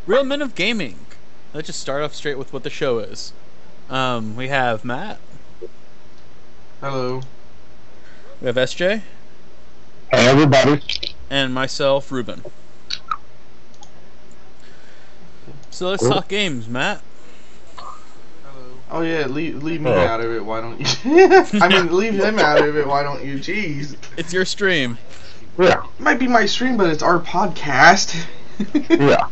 Real Men of Gaming. Let's just start off straight with what the show is. We have Matt. Hello. We have SJ. Hey, everybody. And myself, Ruben. So let's talk games, Matt. Oh yeah, leave me out of it. Why don't you? I mean, leave him out of it. Why don't you? Jeez. It's your stream. Yeah. It might be my stream, but it's our podcast. Yeah.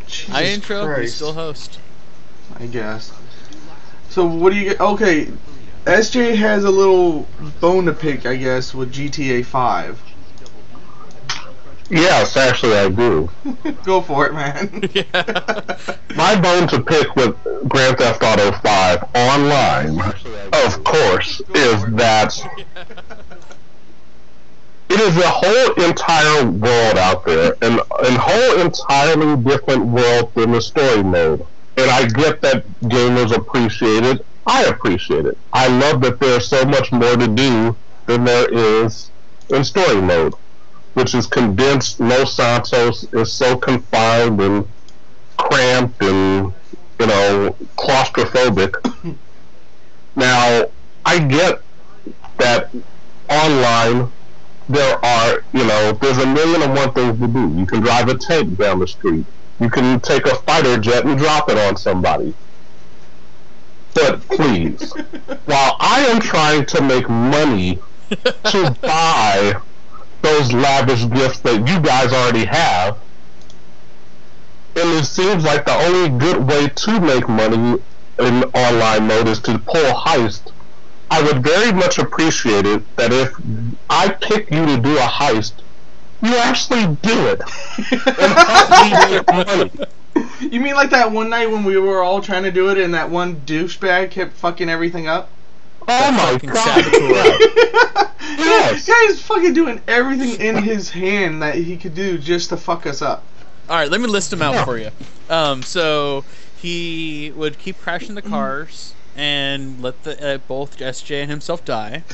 Jesus I intro. Christ. You still host. I guess. So what do you get? Okay, SJ has a little bone to pick, I guess, with GTA 5. Yes, actually, I do. Go for it, man. Yeah. My bone to pick with Grand Theft Auto 5 online, of course, is that it is a whole entire world out there, and a whole entirely different world than the story mode. And I get that gamers appreciate it. I appreciate it. I love that there's so much more to do than there is in story mode, which is condensed. Los Santos is so confined and cramped and, claustrophobic. Now, I get that online there are, there's a million and one things to do. You can drive a tank down the street. You can take a fighter jet and drop it on somebody. But please, while I am trying to make money to buy those lavish gifts that you guys already have, and it seems like the only good way to make money in online mode is to pull heist, I would very much appreciate it that if I pick you to do a heist, you actually do it and help me make money. You mean like that one night when we were all trying to do it and that one douchebag kept fucking everything up? Oh my god! Yes. This guy's fucking doing everything in his hand that he could do just to fuck us up. Alright, let me list them out for you. So he would keep crashing the cars and let the both SJ and himself die.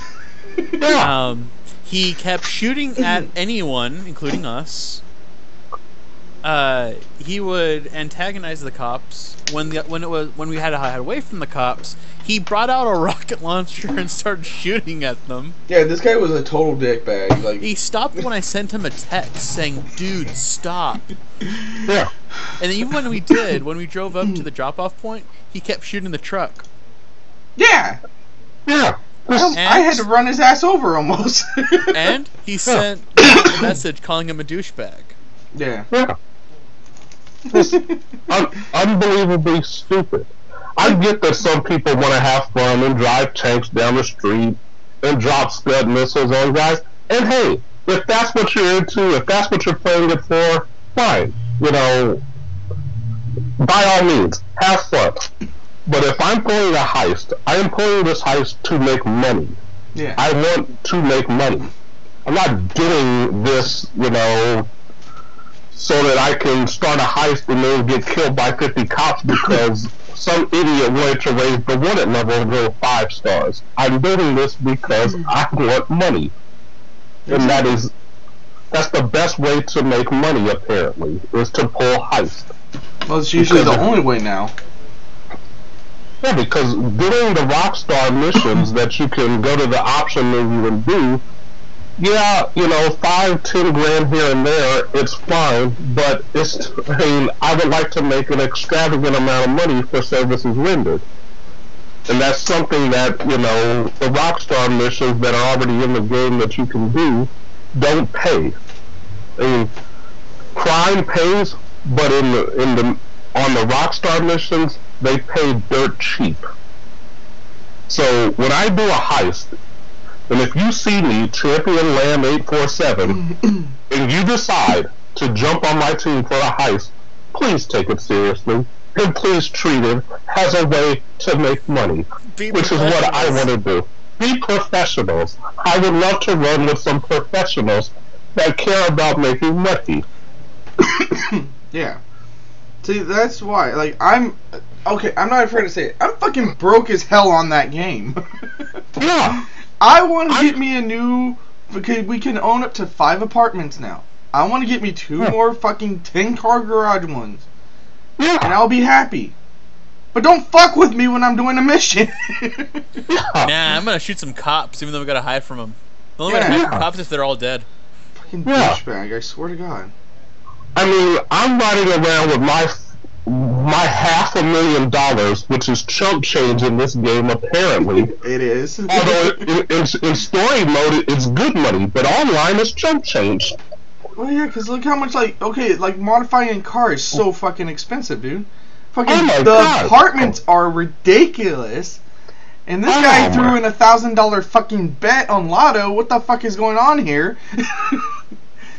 Yeah. He kept shooting at anyone, including us. He would antagonize the cops when we had to hide away from the cops. He brought out a rocket launcher and started shooting at them. Yeah, this guy was a total dickbag. Like, he stopped when I sent him a text saying, "Dude, stop." Yeah. And even when we drove up to the drop-off point, he kept shooting the truck. Yeah. Yeah. I had to run his ass over almost. And he sent a message calling him a douchebag. Yeah. Yeah. Just unbelievably stupid. I get that some people want to have fun and drive tanks down the street and drop Scud missiles on guys. And hey, if that's what you're into, if that's what you're playing it for, fine. By all means, have fun. But if I'm pulling a heist, I am pulling this heist to make money. Yeah. I want to make money. I'm not doing this, so that I can start a heist and then get killed by 50 cops because some idiot wanted to raise the wanted level and go 5 stars. I'm doing this because I want money. And that's the best way to make money, apparently, is to pull heist. Well, it's usually the only way now. Yeah, because doing the Rockstar missions that you can go to the option menu and do, yeah, 5, 10 grand here and there, it's fine, but I would like to make an extravagant amount of money for services rendered. And that's something that, the Rockstar missions that are already in the game that you can do don't pay. Crime pays, but on the Rockstar missions, they pay dirt cheap. So when I do a heist, and if you see me, Champion Lamb 847, and you decide to jump on my team for a heist, please take it seriously, and please treat it as a way to make money, which is what I want to do. Be professionals. I would love to run with some professionals that care about making money. Yeah. See, that's why. Like, I'm not afraid to say it. I'm fucking broke as hell on that game. Yeah. I want to get me a new... Because we can own up to 5 apartments now. I want to get me 2 more fucking 10-car garage ones. Yeah. And I'll be happy. But don't fuck with me when I'm doing a mission. Nah, I'm gonna shoot some cops, even though we gotta hide from them. The only way to hide from cops is if they're all dead. Fucking douchebag, I swear to God. I mean, I'm riding around with my $500,000, which is chump change in this game, apparently. It is. Although in story mode, it's good money, but online it's chump change. Well, yeah, because look how much, like, modifying a car is so fucking expensive, dude. Fucking, apartments are ridiculous. And this guy threw in $1,000 fucking bet on Lotto. What the fuck is going on here?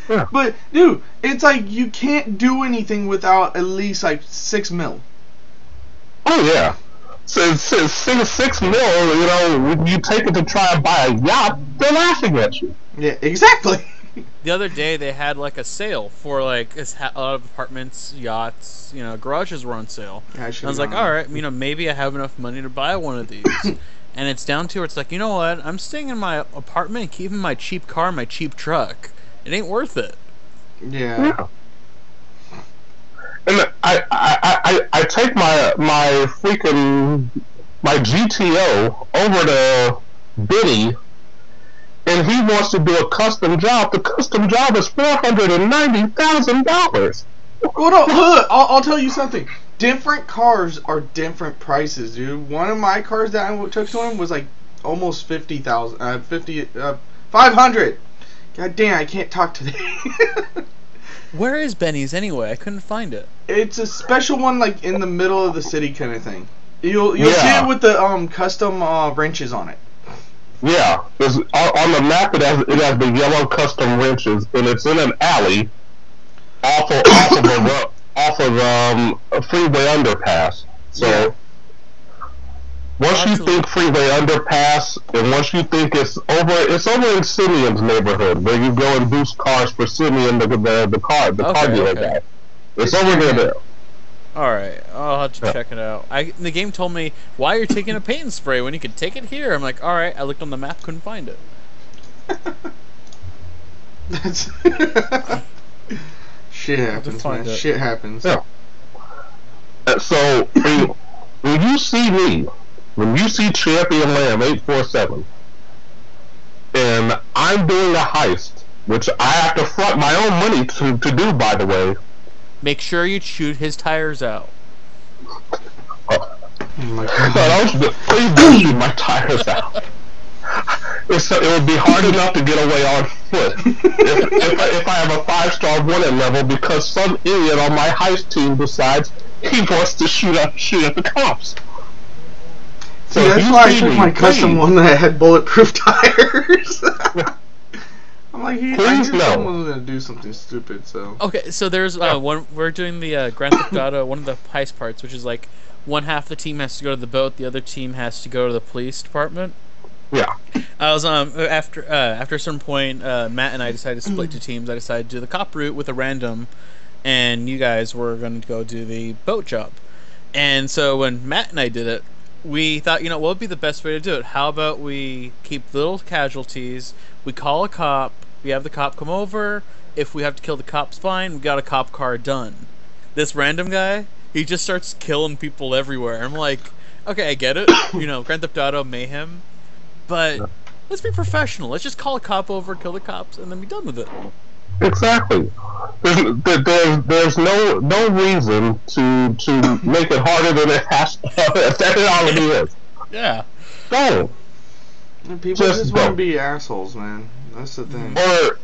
Yeah. But, dude, it's like you can't do anything without at least, like, $6 mil. Oh, yeah. So, 6 mil, you know, when you take it to try and buy a yacht, they're laughing at you. Yeah, exactly. The other day they had like a sale for like a lot of apartments, yachts, you know, garages were on sale. Yeah, I was like, all right, you know, maybe I have enough money to buy one of these. And it's down to where it's like, you know what? I'm staying in my apartment and keeping my cheap car, my cheap truck. It ain't worth it. Yeah. And I take my GTO over to Benny, and he wants to do a custom job. The custom job is $490,000. Well, no, look, I'll tell you something. Different cars are different prices, dude. One of my cars that I took to him was like almost 50,000, 500. God damn, I can't talk today. Where is Benny's anyway? I couldn't find it. It's a special one, like in the middle of the city kind of thing. You'll see it with the custom wrenches on it. Yeah, on the map it has the yellow custom wrenches, and it's in an alley off of a freeway underpass. So once you think freeway underpass, and once you think it's over in Simeon's neighborhood, where you go and boost cars for Simeon, the car dealer guy. It's over there. Alright, I'll have to check it out. The game told me, why are you taking a paint and spray when you could take it here? I'm like, alright, I looked on the map, couldn't find it. That's shit happens, man. Shit happens. Yeah. So, when you see me, when you see Champion Lamb 847, and I'm doing a heist, which I have to front my own money to do, by the way. Make sure you shoot his tires out. Oh my God. Please don't shoot my tires out. It would be hard enough to get away on foot if I have a 5-star wanted level because some idiot on my heist team decides he wants to shoot at the cops. So see, that's why I took my custom one that had bulletproof tires. I'm like, I knew someone was gonna do something stupid. So okay, so there's one. We're doing the Grand Theft Auto, one of the heist parts, which is like one half the team has to go to the boat, the other team has to go to the police department. Yeah. I was after a certain point, Matt and I decided to split to teams. I decided to do the cop route with a random, and you guys were going to go do the boat job. And so when Matt and I did it, we thought, you know, what would be the best way to do it? How about we keep little casualties? We call a cop. We have the cop come over. If we have to kill the cops, fine. We got a cop car done. This random guy, he just starts killing people everywhere. I'm like, okay, I get it. You know, Grand Theft Auto mayhem. But let's be professional. Let's just call a cop over, kill the cops, and then be done with it. Exactly. There's no reason to make it harder than it has to. If that already is. Yeah. Go. People just want to be assholes, man. That's the thing. Or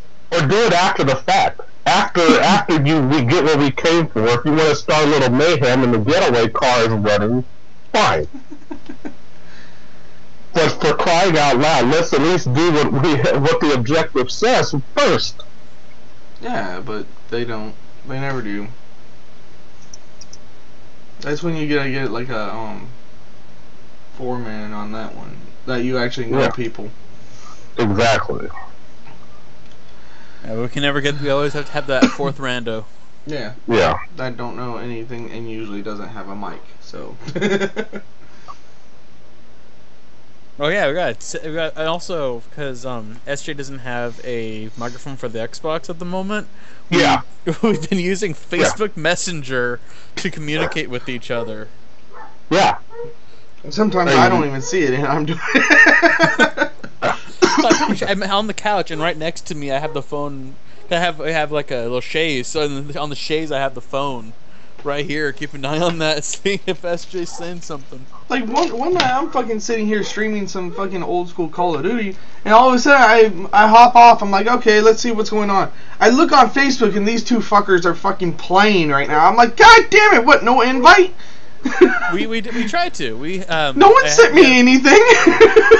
do it after the fact. After we get what we came for. If you want to start a little mayhem and the getaway car is running, fine. But for crying out loud, let's at least do what the objective says first. Yeah, but they don't. They never do. That's when you gotta get like a foreman on that one. That you actually know people. Exactly. Yeah, we can never get. We always have to have that fourth rando. Yeah. Yeah. That don't know anything and usually doesn't have a mic. So. Oh yeah, we got and also because SJ doesn't have a microphone for the Xbox at the moment. Yeah. We've been using Yeah. Facebook Messenger to communicate with each other. Yeah. Sometimes I don't even see it, and I'm doing. I'm on the couch, and right next to me, I have the phone. I have like a little chaise. So on the chaise, I have the phone right here. Keep an eye on that, see if SJ's saying something. Like one night, I'm fucking sitting here streaming some fucking old school Call of Duty, and all of a sudden I hop off. I'm like, okay, let's see what's going on. I look on Facebook, and these two fuckers are fucking playing right now. I'm like, God damn it! What? No invite? we tried to. No one sent me anything.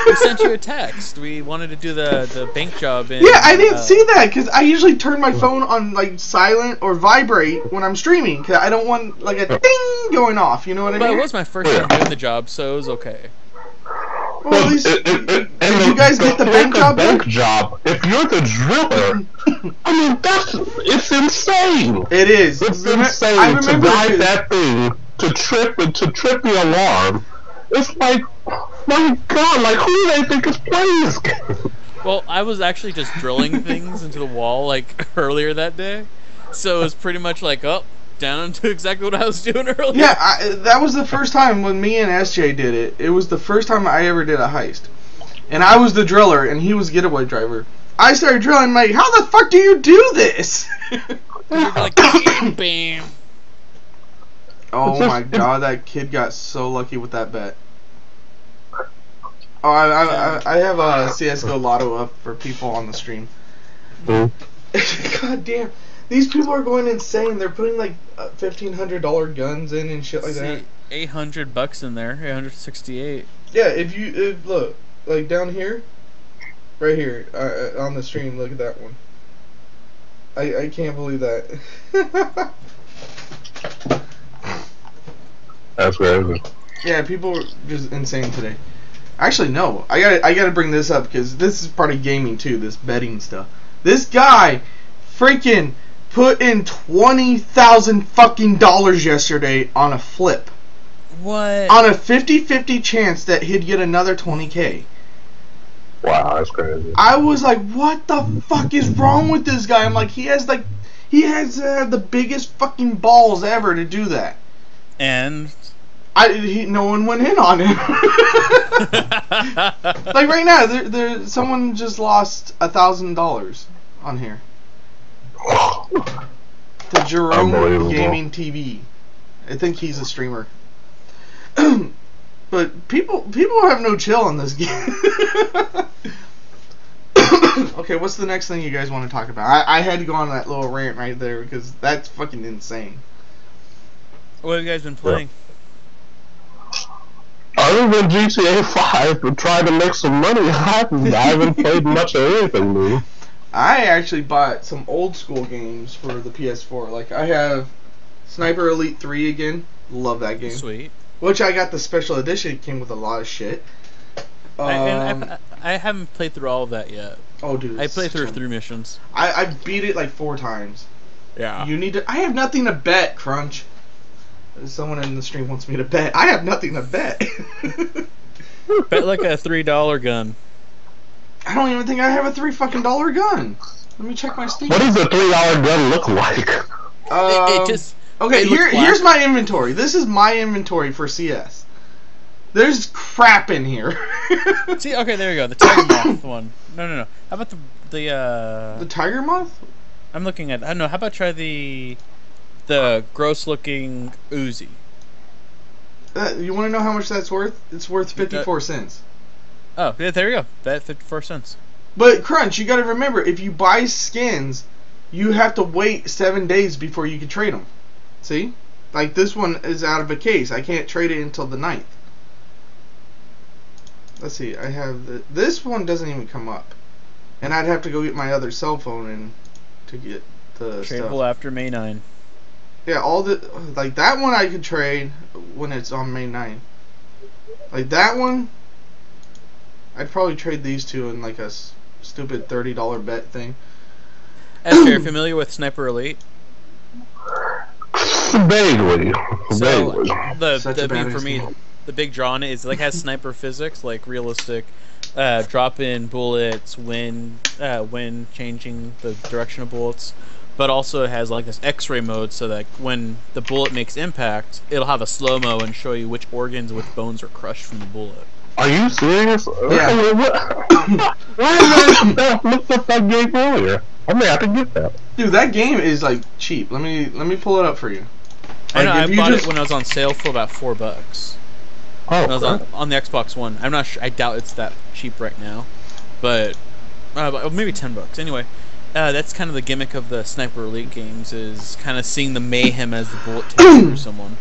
We sent you a text. We wanted to do the bank job. Yeah, I didn't see that because I usually turn my phone on like silent or vibrate when I'm streaming because I don't want like a ding going off. You know what I mean? But it was my first time doing the job, so it was okay. Well, at least did you guys get the bank job? If you're the driller, I mean it's insane. It is. It's insane to ride that thing to trip the alarm. It's like, my God, like who do they think is playing this game? Well, I was actually just drilling things into the wall like earlier that day, so it was pretty much like down to exactly what I was doing earlier. Yeah, that was the first time when me and SJ did it. It was the first time I ever did a heist, and I was the driller and he was the getaway driver. I started drilling like, how the fuck do you do this? You're like, bam, bam. Oh my God, that kid got so lucky with that bet. Oh, I have a CS:GO Lotto up for people on the stream. God damn, these people are going insane. They're putting like $1,500 guns in and shit like that. $800 in there, 868. Yeah, if you look like down here, right here on the stream, look at that one. I can't believe that. That's crazy. Yeah, people are just insane today. Actually, no. I gotta bring this up because this is part of gaming too. This betting stuff. This guy, freaking, put in $20,000 fucking dollars yesterday on a flip. What? On a 50-50 chance that he'd get another $20K. Wow, that's crazy. I was like, what the fuck is wrong with this guy? I'm like, he has the biggest fucking balls ever to do that. And no one went in on him. Like right now, there someone just lost $1,000 on here. The Jerome Gaming TV. I think he's a streamer. But people have no chill on this game. Okay, what's the next thing you guys want to talk about? I had to go on that little rant right there because that's fucking insane. What have you guys been playing? Other than GTA 5, but trying to make some money, I haven't played much of anything new. I actually bought some old school games for the PS4. Like, I have Sniper Elite 3 again. Love that game. Sweet. Which I got the special edition. It came with a lot of shit. I haven't played through all of that yet. Oh, dude. I played through 3 missions. I beat it like 4 times. Yeah. You need to... I have nothing to bet, Crunch. Someone in the stream wants me to bet. I have nothing to bet. Bet like a $3 gun. I don't even think I have a $3 fucking gun. Let me check my Steam. What does a $3 gun look like? It just... Okay, here's my inventory. This is my inventory for CS. There's crap in here. See, okay, there you go. The Tiger Moth one. No. How about the Tiger Moth? I'm looking at... I don't know. How about try the gross-looking Uzi? You want to know how much that's worth? It's worth 54 cents. Oh, yeah, there you go. That 54 cents. But, Crunch, you got to remember, if you buy skins, you have to wait 7 days before you can trade them. See? Like, this one is out of a case. I can't trade it until the 9th. Let's see. I have... This one doesn't even come up. And I'd have to go get my other cell phone and to get the Tradable stuff. after May 9. Yeah, all the... Like, that one I could trade when it's on May 9. Like, that one... I'd probably trade these two in, like, a stupid $30 bet thing. Esther, you're familiar with Sniper Elite? Vaguely. So, Vaguely. the thing for me, the big draw on it is like has sniper physics, like realistic drop in bullets, wind changing the direction of bullets, but also it has like this X-ray mode, so that when the bullet makes impact, it'll have a slow mo and show you which organs, which bones are crushed from the bullet. Are you serious? Yeah. Why did I look up that game earlier? I may have to get that. Dude, that game is like cheap. Let me pull it up for you. I know, I bought it when I was on sale for about $4. Oh, I was on the Xbox One. I'm not sure. I doubt it's that cheap right now, but maybe $10. Anyway, that's kind of the gimmick of the Sniper Elite games, is kind of seeing the mayhem as the bullet takes through someone.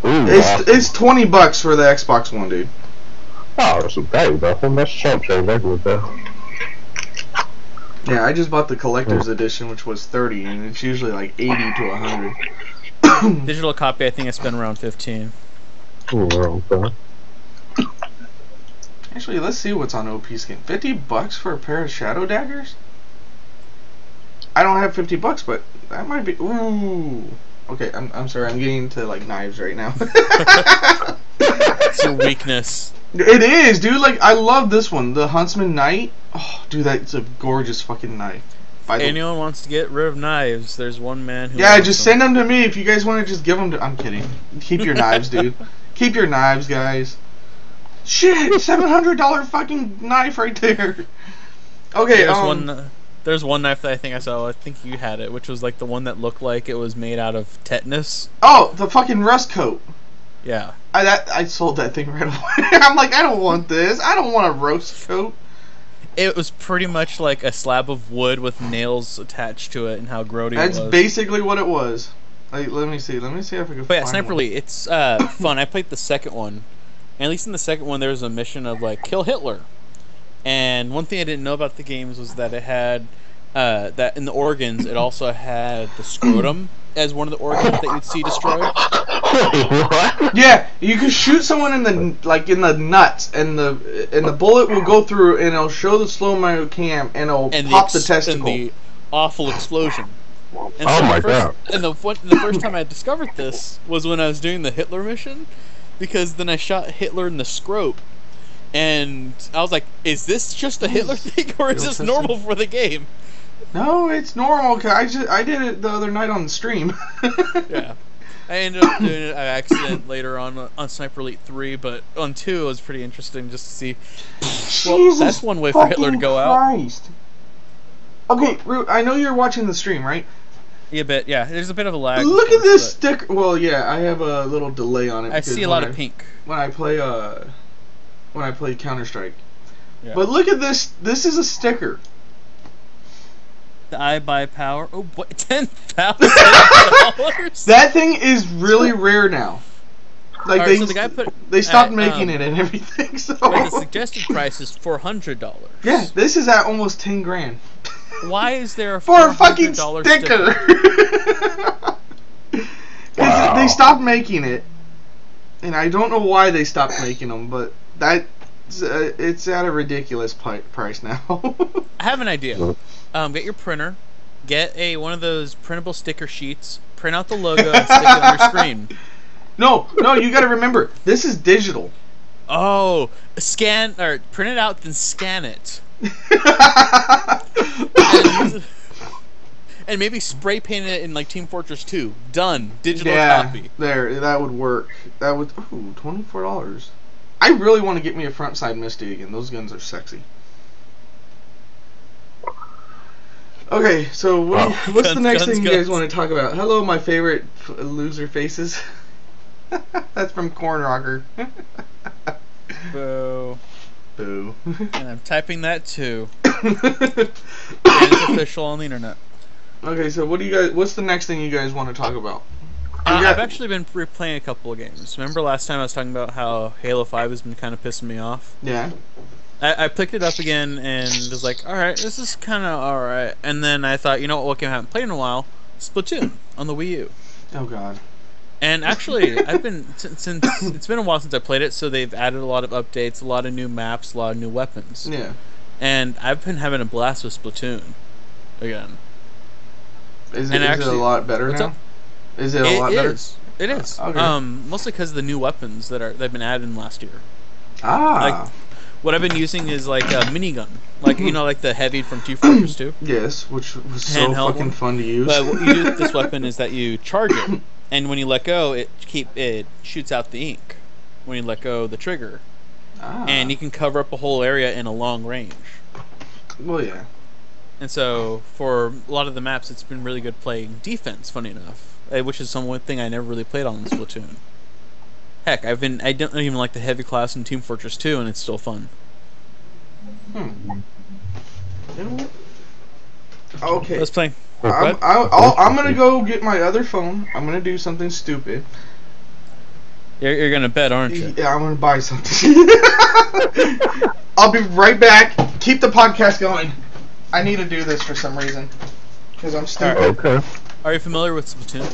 Ooh, it's $20 for the Xbox One, dude. Oh, that's okay, though. That's chump change with that. Yeah, I just bought the collector's edition, which was $30, and it's usually like $80 to $100. Digital copy, I think I spent around $15. Oh, okay. Actually, let's see what's on OP Skin. $50 for a pair of Shadow Daggers? I don't have $50, but that might be. Ooh. Okay, I'm sorry. I'm getting into like knives right now. It's your weakness. It is, dude. Like, I love this one, the Huntsman Knight. Oh, dude, that's a gorgeous fucking knife. If anyone wants to get rid of knives, there's one man who. Yeah, just send them to me. If you guys want to just give them to. I'm kidding. Keep your knives, dude. Keep your knives, guys. Shit, $700 fucking knife right there. Okay, there's one knife that I think I saw. I think you had it, which was like the one that looked like it was made out of tetanus. Oh, the fucking rust coat. Yeah. I sold that thing right away. I'm like, I don't want this. I don't want a roast coat. It was pretty much like a slab of wood with nails attached to it, and how grody it was. That's basically what it was. Like, let me see if I can find But yeah, Sniper Elite, it's fun. I played the second one. And at least in the second one, there was a mission of, like, kill Hitler. And one thing I didn't know about the games was that it had, that in the organs, it also had the scrotum as one of the organs that you'd see destroyed. What? Yeah, you could shoot someone in the nuts, and the bullet will go through, and it'll show the slow-mo cam, and it'll pop the testicle. And the awful explosion. And oh my god. And the first time I discovered this was when I was doing the Hitler mission, because then I shot Hitler in the scrote, and I was like, is this just a Hitler thing, or is this normal for the game? No, it's normal, cause I did it the other night on the stream. Yeah. I ended up doing it by accident later on Sniper Elite 3, but on 2 it was pretty interesting just to see. Well, that's one way for Hitler to go Christ. out. Okay, I know you're watching the stream, right? Yeah, yeah. There's a bit of a lag. Look at this sticker. Well, yeah, I have a little delay on it. I see a lot of pink when I play Counter-Strike. Yeah. But look at this. This is a sticker. The I Buy Power. Oh, what? $10,000. That thing is really rare now. Like right, so the guy they stopped making it and everything. So the suggested price is $400. Yeah, this is at almost 10 grand. Why is there a for a fucking sticker? Wow. They stopped making it, and I don't know why they stopped making them, but it's at a ridiculous price now. I have an idea. Get your printer, get one of those printable sticker sheets, print out the logo, and stick it on your screen. No, you got to remember, this is digital. Oh, print it out, then scan it. And maybe spray paint it in like Team Fortress 2. Done. Digital copy. That would work. That would. Ooh, $24. I really want to get me a front side Misty again. Those guns are sexy. Okay, so what's the next thing you guys want to talk about? Hello, my favorite loser faces. That's from Corn Rocker. Boo. Boo. And I'm typing that too. And it's official on the internet. Okay, so what's the next thing you guys want to talk about? I've actually been replaying a couple of games. Remember last time I was talking about how Halo 5 has been kind of pissing me off? Yeah. I picked it up again and was like, alright, this is kind of alright. And then I thought, you know what game I haven't played in a while? Splatoon on the Wii U. Oh god. And actually, I've been since it's been a while since I played it, so they've added a lot of updates, a lot of new maps, a lot of new weapons. Yeah. And I've been having a blast with Splatoon again. Is it a lot better now? Up? Is it a lot better? It is. Okay. Mostly because of the new weapons they've been added in last year. Like, Ah. what I've been using is like a minigun, like like the heavy from Team Fortress 2, Yes, which was so handheld fucking one. fun to use. But what you do with this weapon is that you charge it, and when you let go, it shoots out the ink. When you let go of the trigger, and you can cover up a whole area in a long range. Well, yeah. And so for a lot of the maps, it's been really good playing defense. Funny enough, which is one thing I never really played on in Splatoon. Heck, I don't even like the heavy class in Team Fortress 2, and it's still fun. You know what? Okay. Let's play. I'm gonna go get my other phone. I'm gonna do something stupid. You're gonna bet, aren't you? Yeah, I'm gonna buy something. I'll be right back. Keep the podcast going. I need to do this for some reason because I'm stupid. Okay. Are you familiar with Splatoon?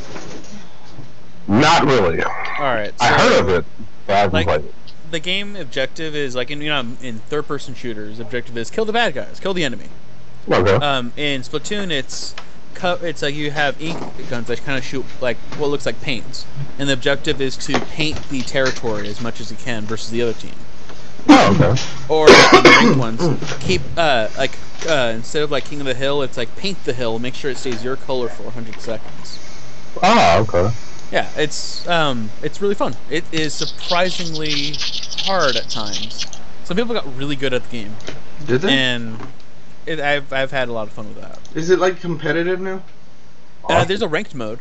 Not really. All right. So, I heard of it, but I haven't played it. The game objective is like in third-person shooters. Objective is kill the bad guys, kill the enemy. Okay. In Splatoon, it's like you have ink guns that kind of shoot like what looks like paints, and the objective is to paint the territory as much as you can versus the other team. Oh, okay. Or like the ranked ones, keep instead of like King of the Hill, it's like paint the hill, make sure it stays your color for 100 seconds. Ah, okay. Yeah, it's really fun. It is surprisingly hard at times. Some people got really good at the game. Did they? And I've had a lot of fun with that. Is it like competitive now? There's a ranked mode.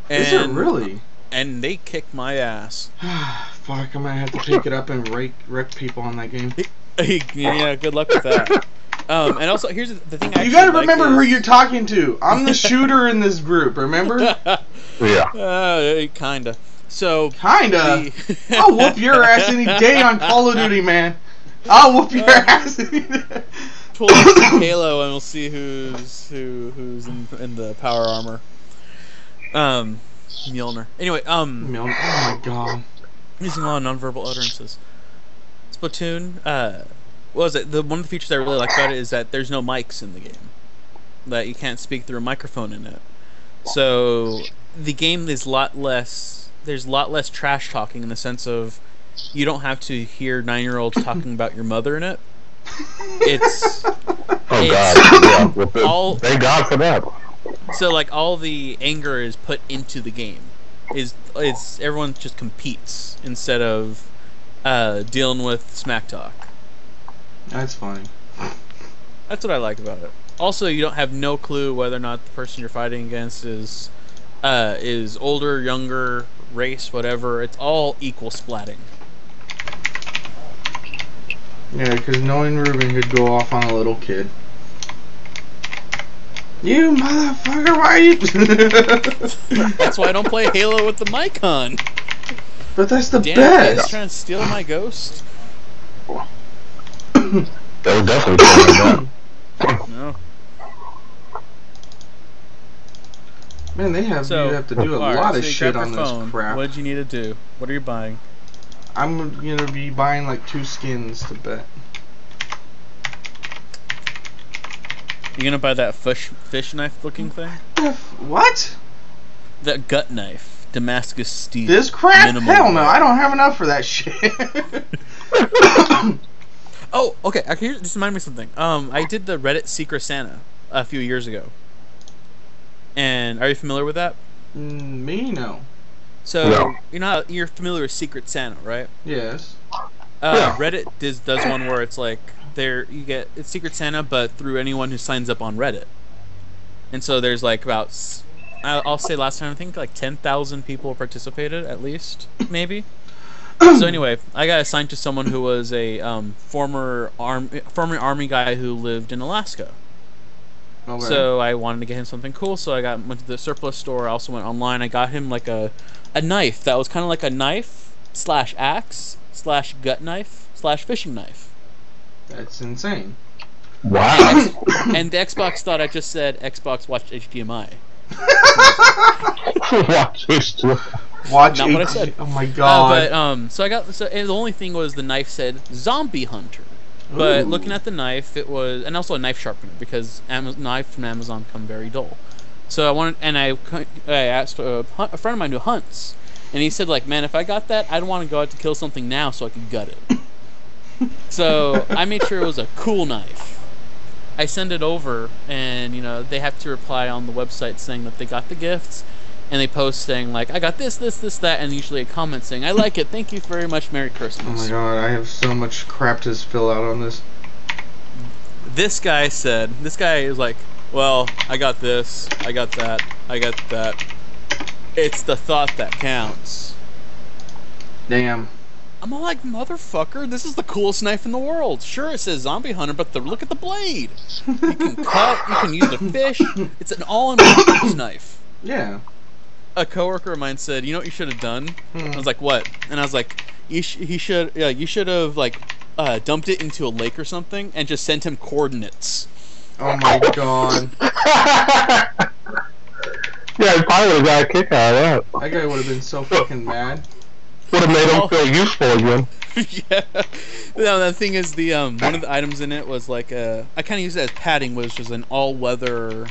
Is it really? And they kicked my ass. Fuck, I'm gonna have to pick it up and wreck people on that game. Yeah, good luck with that. And also, here's the thing. You gotta remember who you're talking to. I'm the shooter in this group. Remember? Yeah. Kinda. So. Kinda. I'll whoop your ass any day on Call of Duty, man. I'll whoop your ass any day. Pull up Halo and we'll see who's in the power armor. Mjolnir. Anyway, Mjolnir. Oh my god. Using a lot of nonverbal utterances. Splatoon, what was it? One of the features I really like about it is that there's no mics in the game. That you can't speak through a microphone in it. So the game is there's a lot less trash talking in the sense of you don't have to hear 9-year-olds talking about your mother in it. It's God, yeah. Thank God for that. So like all the anger is put into the game. It's everyone just competes instead of dealing with smack talk. That's funny. That's what I like about it. Also, you don't have no clue whether or not the person you're fighting against is older, younger, race, whatever. It's all equal splatting. Yeah, because knowing Ruben could go off on a little kid. You motherfucker, why are you... That's why I don't play Halo with the mic on. But that's the Damn, best. Damn, trying to steal my ghost. That would definitely kill that. No. Man, you have to do a lot of shit on this crap. What did you need to do? What are you buying? I'm gonna be buying like 2 skins to bet. You gonna buy that fish knife looking thing? What? That gut knife, Damascus steel. This crap? Hell no! I don't have enough for that shit. Oh, okay. Here, just remind me of something. I did the Reddit Secret Santa a few years ago. And are you familiar with that? Me, no. So No. you know how you're familiar with Secret Santa, right? Yes. Yeah. Reddit does one where it's like it's Secret Santa, but through anyone who signs up on Reddit. And so there's like about I'll say last time I think like 10,000 people participated at least, maybe. So anyway, I got assigned to someone who was a former army guy who lived in Alaska. Okay. So I wanted to get him something cool, so I went to the surplus store. I also went online. I got him like a knife that was kind of like a knife / axe / gut knife / fishing knife. That's insane. Wow. And the Xbox thought I just said Xbox watch HDMI. Watch Not what I said. Oh my god. And the only thing was the knife said Zombie Hunter. But Ooh. looking at the knife, it was, and also a knife sharpener because knives from Amazon come very dull. So I asked a friend of mine who hunts, And he said, like, man, if I got that, I'd want to go out to kill something now so I could gut it. So I made sure it was a cool knife. I send it over, and, you know, they have to reply on the website saying that they got the gifts, and they post saying, like, I got this, that, and usually a comment saying, I like it, thank you very much, Merry Christmas. Oh my god, I have so much crap to fill out on this. This guy is like, well, I got this, I got that, I got that. It's the thought that counts. Damn. I'm all like, motherfucker, this is the coolest knife in the world. Sure, it says zombie hunter, but look at the blade. You can cut, you can use the fish. It's an all-in-one knife. Yeah. A coworker of mine said, you know what you should have done? I was like, what? And I was like, you should have, like, dumped it into a lake or something and just sent him coordinates. Oh my god. Yeah, he probably would have got a kick out of that. That guy would have been so fucking mad. Would have made him feel useful again. Yeah. No, the thing is, the one of the items in it was like I kind of used it as padding, which was an all-weather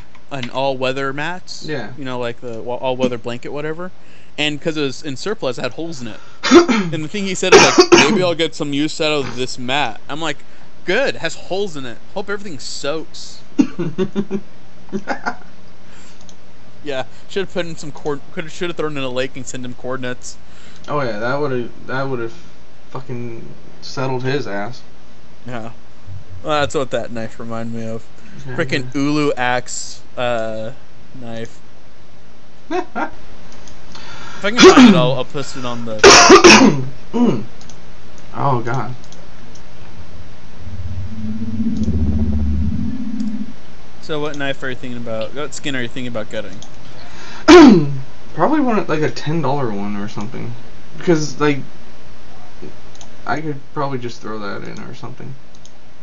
mat. Yeah. You know, like the all-weather blanket, whatever. And because it was in surplus, it had holes in it. And the thing he said is like, maybe I'll get some use out of this mat. I'm like, good, it has holes in it. Hope everything soaks. Yeah, should have put in some should have thrown in a lake and sent him coordinates. Oh yeah, that would have fucking settled his ass. Yeah, well, that's what that knife reminded me of. Freaking Ulu axe knife. If I can find it, I'll post it on the. Oh god. So what knife are you thinking about? What skin are you thinking about getting? Probably want like a $10 one or something, because like I could probably just throw that in or something.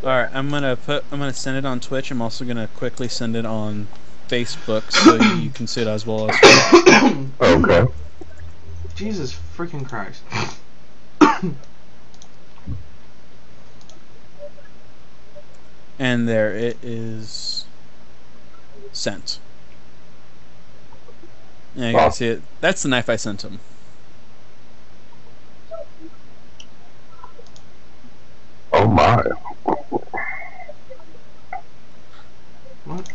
All right, I'm gonna send it on Twitch. I'm also gonna quickly send it on Facebook so you can see it as well as. Okay. Jesus freaking Christ. And there it is. Sent. Yeah, you can see it. That's the knife I sent him. Oh my. What?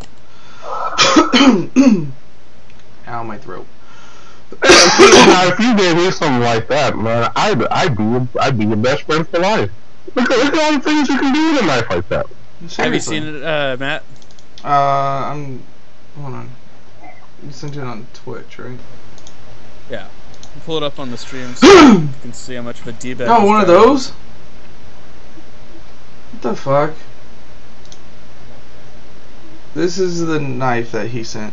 Ow, my throat. Now, if you gave me something like that, man, I'd be your best friend for life. Look at all the things you can do with a knife like that. Seriously. Have you seen it, Matt? Hold on. You sent it on Twitch, right? Yeah. Pull it up on the stream so you can see how much of a D-bag. Oh, one of those? What the fuck? This is the knife that he sent.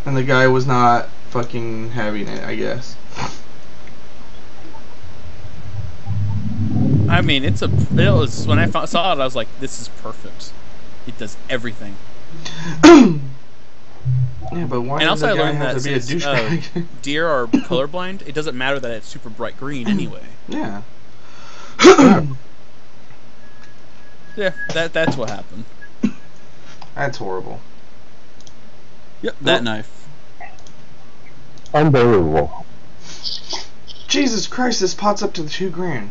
And the guy was not fucking having it, I guess. I mean, it was when I saw it, I was like, this is perfect. It does everything. Yeah, but why and does also the I guy learned have that to be a since douchebag? deer are colorblind, it doesn't matter that it's super bright green anyway. Yeah. Yeah, that's what happened. That's horrible. Yep, that knife. Unbelievable. Jesus Christ, this pot's up to $2,000.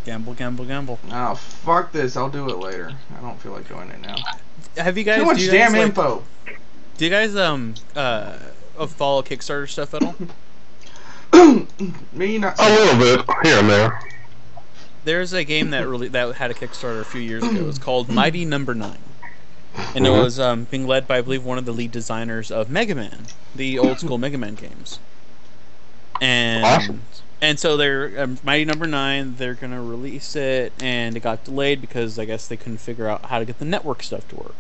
Gamble, gamble, gamble. Oh, fuck this. I'll do it later. I don't feel like doing it now. Have you guys... Too much damn info. Do you guys, follow Kickstarter stuff at all? Me, not... A little bit, here and there. There's a game that had a Kickstarter a few years ago. It was called Mighty Number 9. And it was being led by, I believe, one of the lead designers of Mega Man, the old school Mega Man games. And... Awesome. And so they're Mighty Number 9. They're gonna release it, and it got delayed because I guess they couldn't figure out how to get the network stuff to work.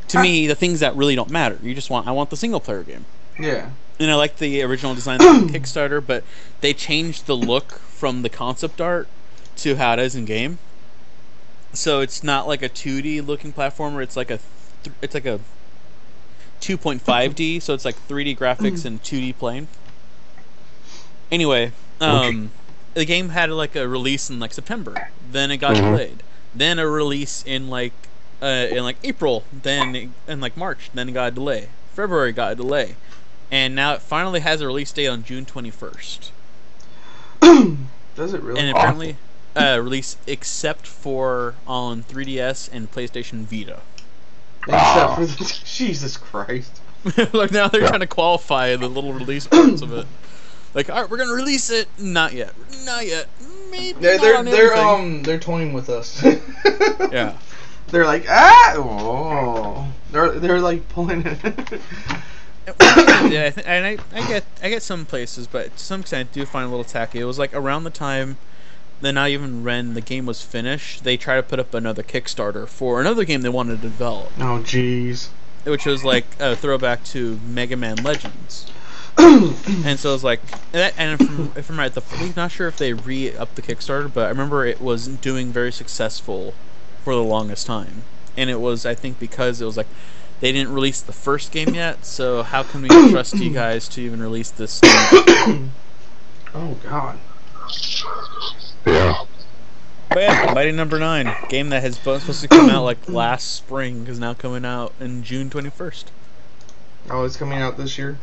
To me, the things that really don't matter. I want the single player game. Yeah. And I like the original design of the Kickstarter, but they changed the look from the concept art to how it is in game. So it's not like a 2D looking platformer. It's like a 2.5D. So it's like 3D graphics and 2D plane. Anyway. The game had like a release in like September, then it got delayed, then a release in like April, then in like March, then it got a delay, February got a delay, and now it finally has a release date on June 21st. Does it really? And apparently, release except for on 3DS and PlayStation Vita. Except for the, Jesus Christ! Like now they're trying to qualify the little release parts of it. Like, all right, we're gonna release it. Not yet. Not yet. Maybe. They're toying with us. Yeah. They're like, oh. They're like pulling it. Yeah, and I get some places, but to some extent I do find it a little tacky. It was like around the time that not even when the game was finished, they try to put up another Kickstarter for another game they wanted to develop. Oh, jeez. Which was like a throwback to Mega Man Legends. And so it was like, and if I'm right, I'm not sure if they re-upped the Kickstarter, but I remember it was doing very successful for the longest time. And it was, I think, because it was like, they didn't release the first game yet, so how can we trust you guys to even release this game? Oh, God. Yeah. But yeah, Mighty Number 9, game that has supposed to come out like last spring, is now coming out in June 21st. Oh, it's coming out this year?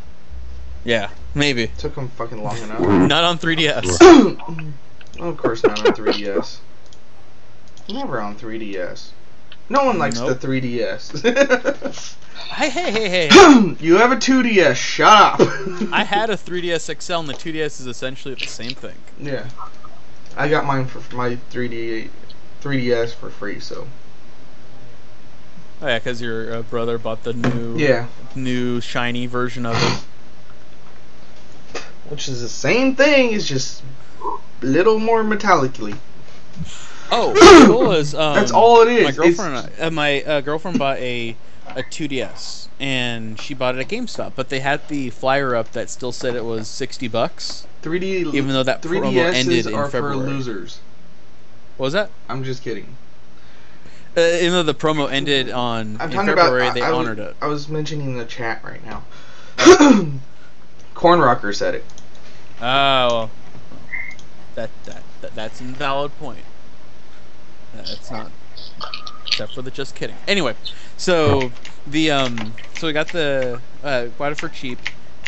Yeah, maybe. It took them fucking long enough. Not on 3DS. Well, of course not on 3DS. Never on 3DS. No one likes the 3DS. Hey. You have a 2DS, shut up. I had a 3DS XL, and the 2DS is essentially the same thing. Yeah. I got mine for my 3DS for free, so. Oh yeah, because your brother bought the new shiny version of it. Which is the same thing, it's just a little more metallically. Oh, what's cool is that's all it is. My girlfriend bought a 2DS, and she bought it at GameStop, but they had the flyer up that still said it was $60. 3D, even though that promo ended in are February. For losers. What was that? I'm just kidding. Even though the promo ended in February, they honored it. I was mentioning the chat right now. Corn Rocker said it. Oh, that's an invalid point. That's not, except for the just kidding. Anyway, so we got the bought it for cheap,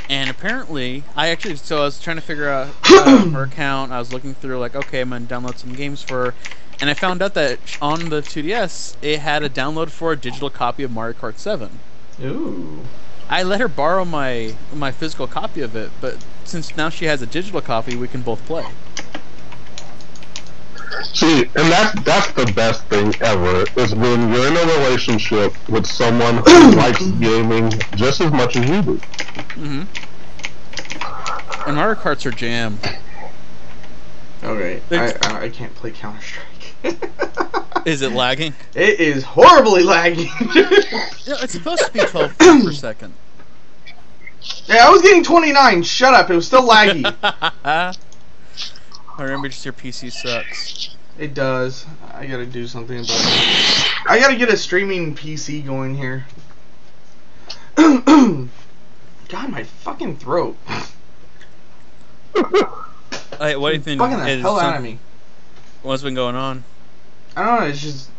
and apparently I was trying to figure out her account. I was looking through like, okay, I'm gonna download some games for her, and I found out that on the 2DS it had a download for a digital copy of Mario Kart 7. Ooh. I let her borrow my physical copy of it, but since now she has a digital copy, we can both play. See, and that's the best thing ever, is when you're in a relationship with someone who likes gaming just as much as you do. Mm-hmm. And Mario Karts are jam. Okay, I can't play Counter-Strike. Is it lagging? It is horribly lagging. It's supposed to be 12 frames per second. Yeah, I was getting 29. Shut up, it was still laggy. I remember just your PC sucks. It does. I gotta do something about it. I gotta get a streaming PC going here. God, my fucking throat. What do you think? Fucking the hell out of me. What's been going on? I don't know, it's just,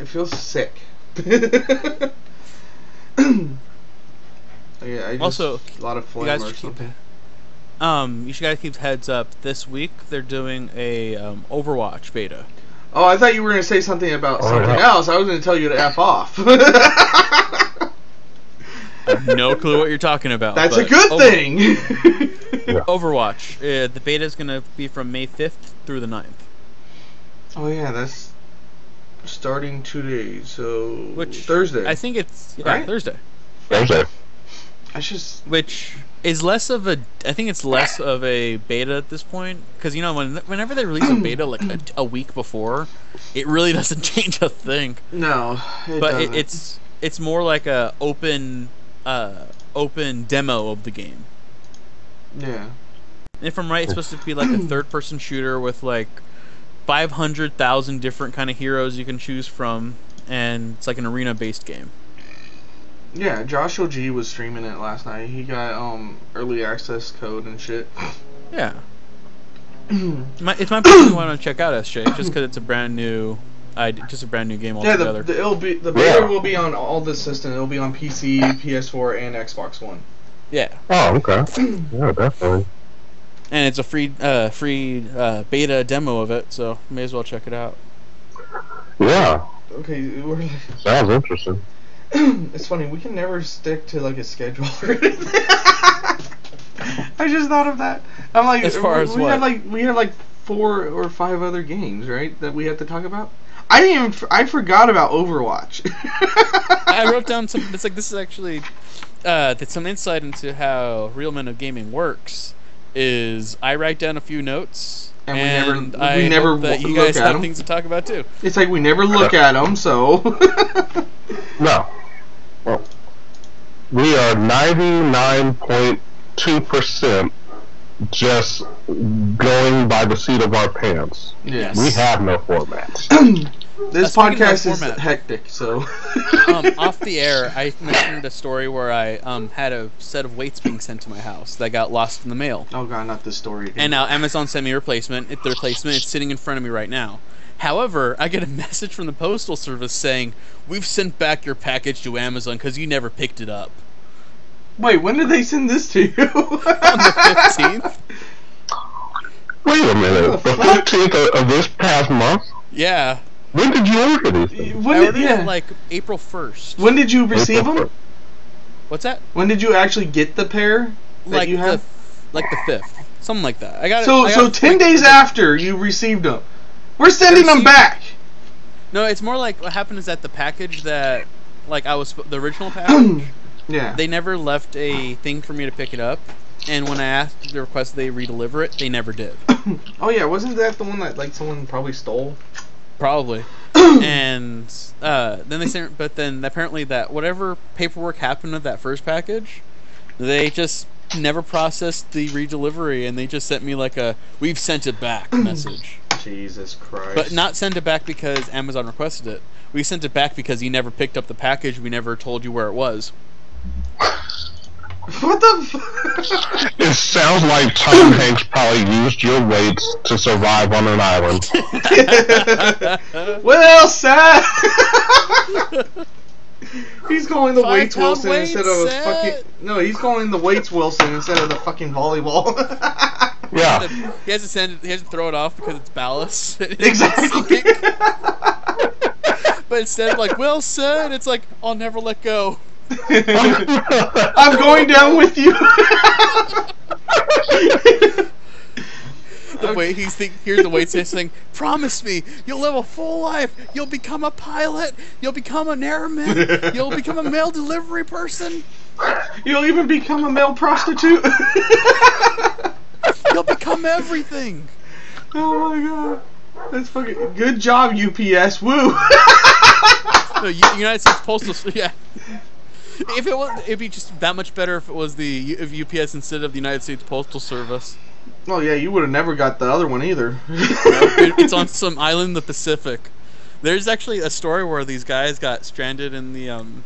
it feels sick. Yeah, also, a lot of phlegm or something. You guys keep heads up. This week they're doing a Overwatch beta. Oh, I thought you were gonna say something about something else. I was gonna tell you to F off. I have no clue what you're talking about. That's a good thing. Overwatch. The beta is gonna be from May 5th through the 9th. Oh yeah, that's starting today. So which Thursday. I think it's right? Thursday. Thursday. Which is less of a. I think it's less of a beta at this point, because you know whenever they release a beta like a week before, it really doesn't change a thing. No, but it's more like a open demo of the game. Yeah. And if I'm right, it's supposed to be like a third-person shooter with like 500,000 different kind of heroes you can choose from, and it's like an arena-based game. Yeah, Josh OG was streaming it last night. He got early access code and shit. Yeah. It's my person you want to check out, SJ, just because it's a brand new just a brand new game Yeah, altogether. the beta will be on all the systems. It'll be on PC, PS4, and Xbox One. Yeah. Oh, okay. Yeah, definitely. And it's a free beta demo of it, so may as well check it out. Yeah. Okay, sounds interesting. It's funny, we can never stick to like a schedule or anything. I just thought of that. I'm like, as far as we what? have like 4 or 5 other games, right, that we have to talk about. I forgot about Overwatch. I wrote down something that's like, this is actually that's some insight into how Real Men of Gaming works. Is I write down a few notes, and we never hope that you guys have things to talk about too. It's like we never look at them, so. No. Well, we are 99.2% just going by the seat of our pants. Yes. We have no formats. This podcast is hectic, so. Off the air, I mentioned a story where I had a set of weights being sent to my house that got lost in the mail. Oh god, not this story again. And now Amazon sent me a replacement. The replacement is sitting in front of me right now. However, I get a message from the Postal Service saying, "We've sent back your package to Amazon because you never picked it up." Wait, when did they send this to you? On the 15th. Wait a minute. The 15th of this past month? Yeah. When did you order these things? I ordered it like April 1st. When did you receive them? What's that? When did you actually get the pair that you have? Like the 5th. Something like that. I got it. So 10 days after you received them. We're sending them back. No, it's more like what happened is that the package that, like, the original package. Yeah. They never left a thing for me to pick it up, and when I asked the request they redeliver it, they never did. Oh yeah, wasn't that the one that like someone probably stole? Probably. And then they sent, but then apparently that whatever paperwork happened with that first package, they just never processed the redelivery, and they just sent me like a "we've sent it back" message. Jesus Christ. But not sent it back because Amazon requested it. We sent it back because you never picked up the package. We never told you where it was. What the It sounds like Tom Hanks probably used your weights to survive on an island. Well said! He's calling the weights Wilson instead of a fucking... No, he's calling the weights Wilson instead of the fucking volleyball. Yeah. He has to throw it off because it's ballast. Exactly. But instead of like, Wilson, it's like, I'll never let go. I'm going down with you. The way here's the weight saying, "Promise me, you'll live a full life. You'll become a pilot. You'll become an airman. You'll become a mail delivery person. You'll even become a male prostitute. You'll become everything." Oh my god, that's fucking good job, UPS. Woo. No, United States Postal. Yeah. If it was, it'd be just that much better if it was if UPS instead of the United States Postal Service. Oh yeah, you would have never got the other one either. It's on some island in the Pacific. There's actually a story where these guys got stranded in the an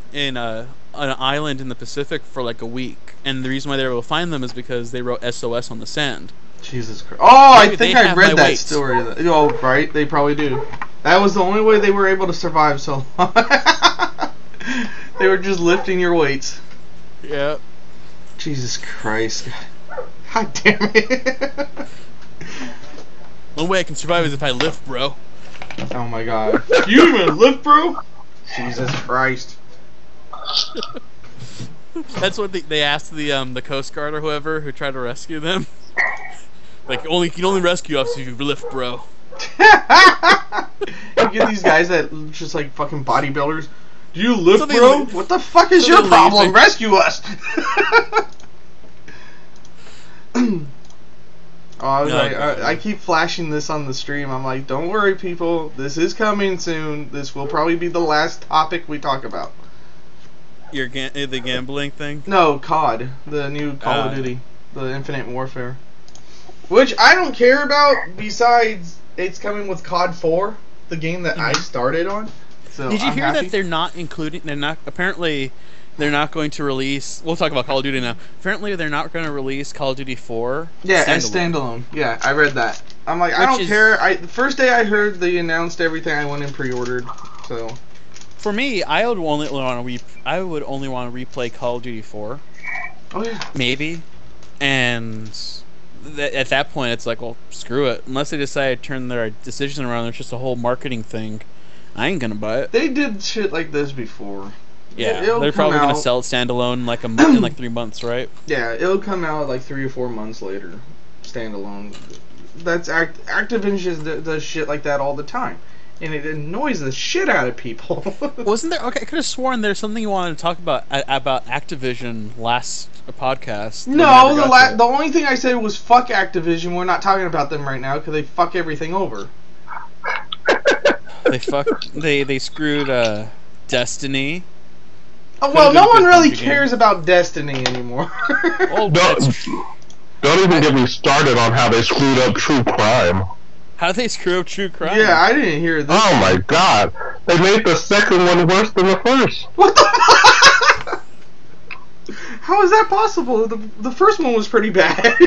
island in the Pacific for like a week, and the reason why they were able to find them is because they wrote SOS on the sand. Jesus Christ! Oh, I think I read that story. Oh, right, they probably do. That was the only way they were able to survive so long. They were just lifting your weights. Yeah. Jesus Christ. God damn it. One way I can survive is if I lift, bro. Oh my god. You even lift, bro? Jesus Christ. That's what they asked the Coast Guard or whoever who tried to rescue them. Like, you can only rescue us if you lift, bro. You get these guys that just like fucking bodybuilders. Do you lift, bro? What the fuck is your problem? Rescue us! I keep flashing this on the stream. I'm like, don't worry, people. This is coming soon. This will probably be the last topic we talk about. The gambling thing? No, COD. The new Call of Duty. The Infinite Warfare. Which I don't care about, besides it's coming with COD 4, the game that I started on. So did you hear that they're not apparently they're not going to release, we'll talk about Call of Duty now. Apparently they're not going to release Call of Duty 4 as standalone. Yeah, I read that. I'm like, I don't care. The first day I heard they announced everything, I went and pre-ordered. So for me, I would only want to replay Call of Duty 4. Oh yeah. Maybe. And at that point, it's like, well, screw it. Unless they decide to turn their decision around, it's just a whole marketing thing. I ain't gonna buy it. They did shit like this before. Yeah, they're probably gonna sell it standalone like in like 3 months, right? Yeah, it'll come out like 3 or 4 months later, standalone. That's Activision does shit like that all the time, and it annoys the shit out of people. Wasn't there? Okay, I could have sworn there's something you wanted to talk about Activision last podcast. No, the only thing I said was fuck Activision. We're not talking about them right now because they fuck everything over. They screwed Destiny. Oh, well, no one really cares about Destiny anymore. Don't even get me started on how they screwed up True Crime. How did they screw up True Crime? Yeah, I didn't hear this. Oh my god. They made the second one worse than the first. What the How is that possible? The first one was pretty bad.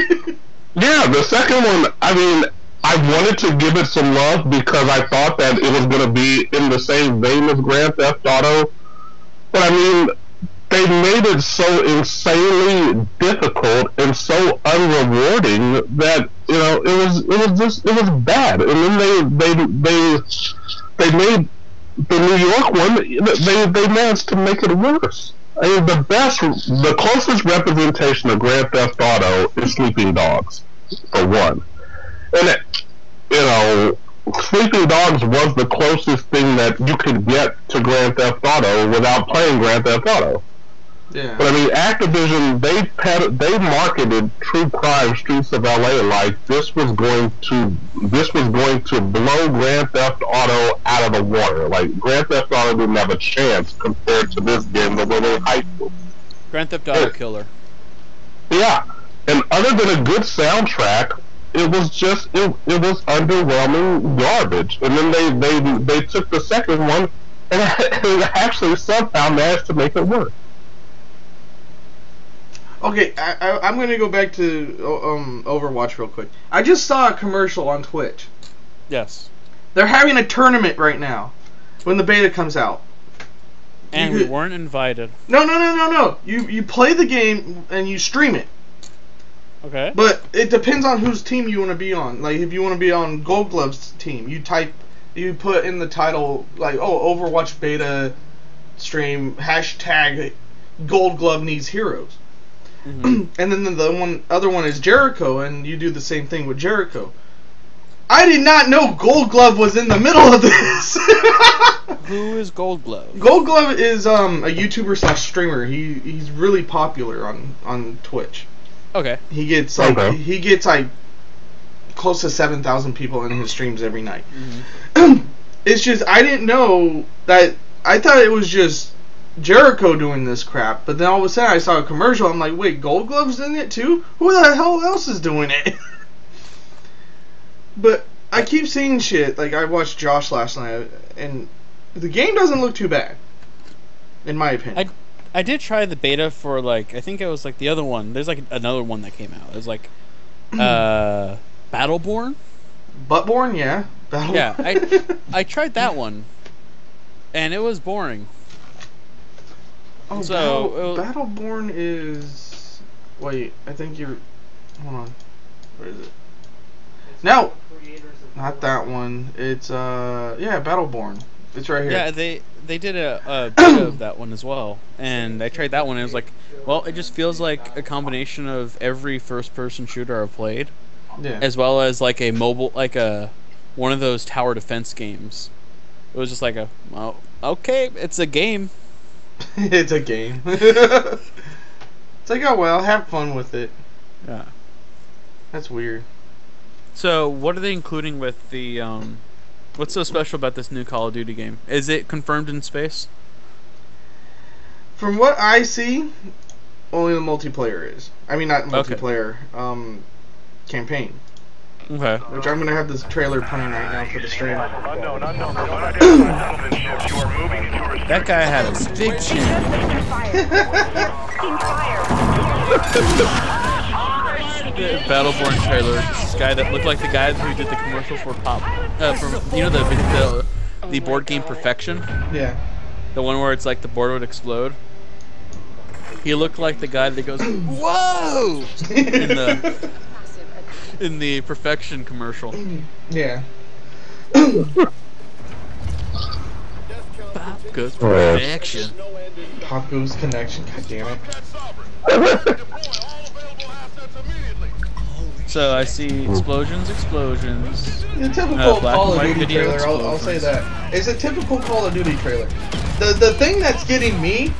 Yeah, the second one, I mean, I wanted to give it some love because I thought that it was going to be in the same vein as Grand Theft Auto. But I mean, they made it so insanely difficult and so unrewarding that, you know, it was bad. And then they made the New York one, they managed to make it worse. I mean, the closest representation of Grand Theft Auto is Sleeping Dogs, for one. And you know, Sleeping Dogs was the closest thing that you could get to Grand Theft Auto without playing Grand Theft Auto. Yeah. But I mean, Activision, they marketed True Crime Streets of LA like this was going to blow Grand Theft Auto out of the water. Like Grand Theft Auto didn't have a chance compared to this game, the way they hyped it. Grand Theft Auto killer. Yeah, and other than a good soundtrack, it was just it was underwhelming garbage. And then they took the second one and actually somehow managed to make it work. Okay, I'm going to go back to Overwatch real quick. I just saw a commercial on Twitch. Yes. They're having a tournament right now when the beta comes out. And we weren't invited. No. You play the game and you stream it. Okay. But it depends on whose team you want to be on. Like, if you want to be on Gold Glove's team, you put in the title, like, oh, Overwatch beta stream, hashtag Gold Glove needs heroes. Mm-hmm. And then the other one is Jericho, and you do the same thing with Jericho. I did not know Gold Glove was in the middle of this. Who is Gold Glove? Gold Glove is a YouTuber / streamer. He's really popular on Twitch. Okay. He gets close to 7,000 people in his streams every night. Mm-hmm. It's just I didn't know that. I thought it was just Jericho doing this crap, but then all of a sudden I saw a commercial. I'm like, wait, Gold Glove's in it too? Who the hell else is doing it? But I keep seeing shit. Like, I watched Josh last night, and the game doesn't look too bad, in my opinion. I did try the beta for, like, I think it was like the other one. There's like another one that came out. It was like Battleborn. Buttborn, yeah. Battleborn. Yeah, I tried that one, and it was boring. Oh, so Battleborn is. Wait, I think you're. Hold on. Where is it? No, not that one. It's yeah, Battleborn. It's right here. Yeah, they did a beta of that one as well, and I tried that one. And it was like, well, it just feels like a combination of every first-person shooter I've played, yeah, as well as like a mobile, like one of those tower defense games. It was just like well, okay, it's a game. It's a game. It's like, oh well, have fun with it. Yeah. That's weird. So, what are they including with the, what's so special about this new Call of Duty game? Is it confirmed in space? From what I see, only the multiplayer is. I mean, not multiplayer, campaign. Okay. Which I'm going to have this trailer playing right now for the stream. That guy had a big chin. Battleborn trailer. This guy that looked like the guy who did the commercial for Pop, from the board game Perfection. Yeah. The one where it's like the board would explode. He looked like the guy that goes, "Whoa!" in the Perfection commercial. Yeah. Pop goes Perfection. Pop goes Connection. God damn it. So I see explosions. The typical Call of Duty trailer. Explosions. I'll say that. It's a typical Call of Duty trailer. The thing that's getting me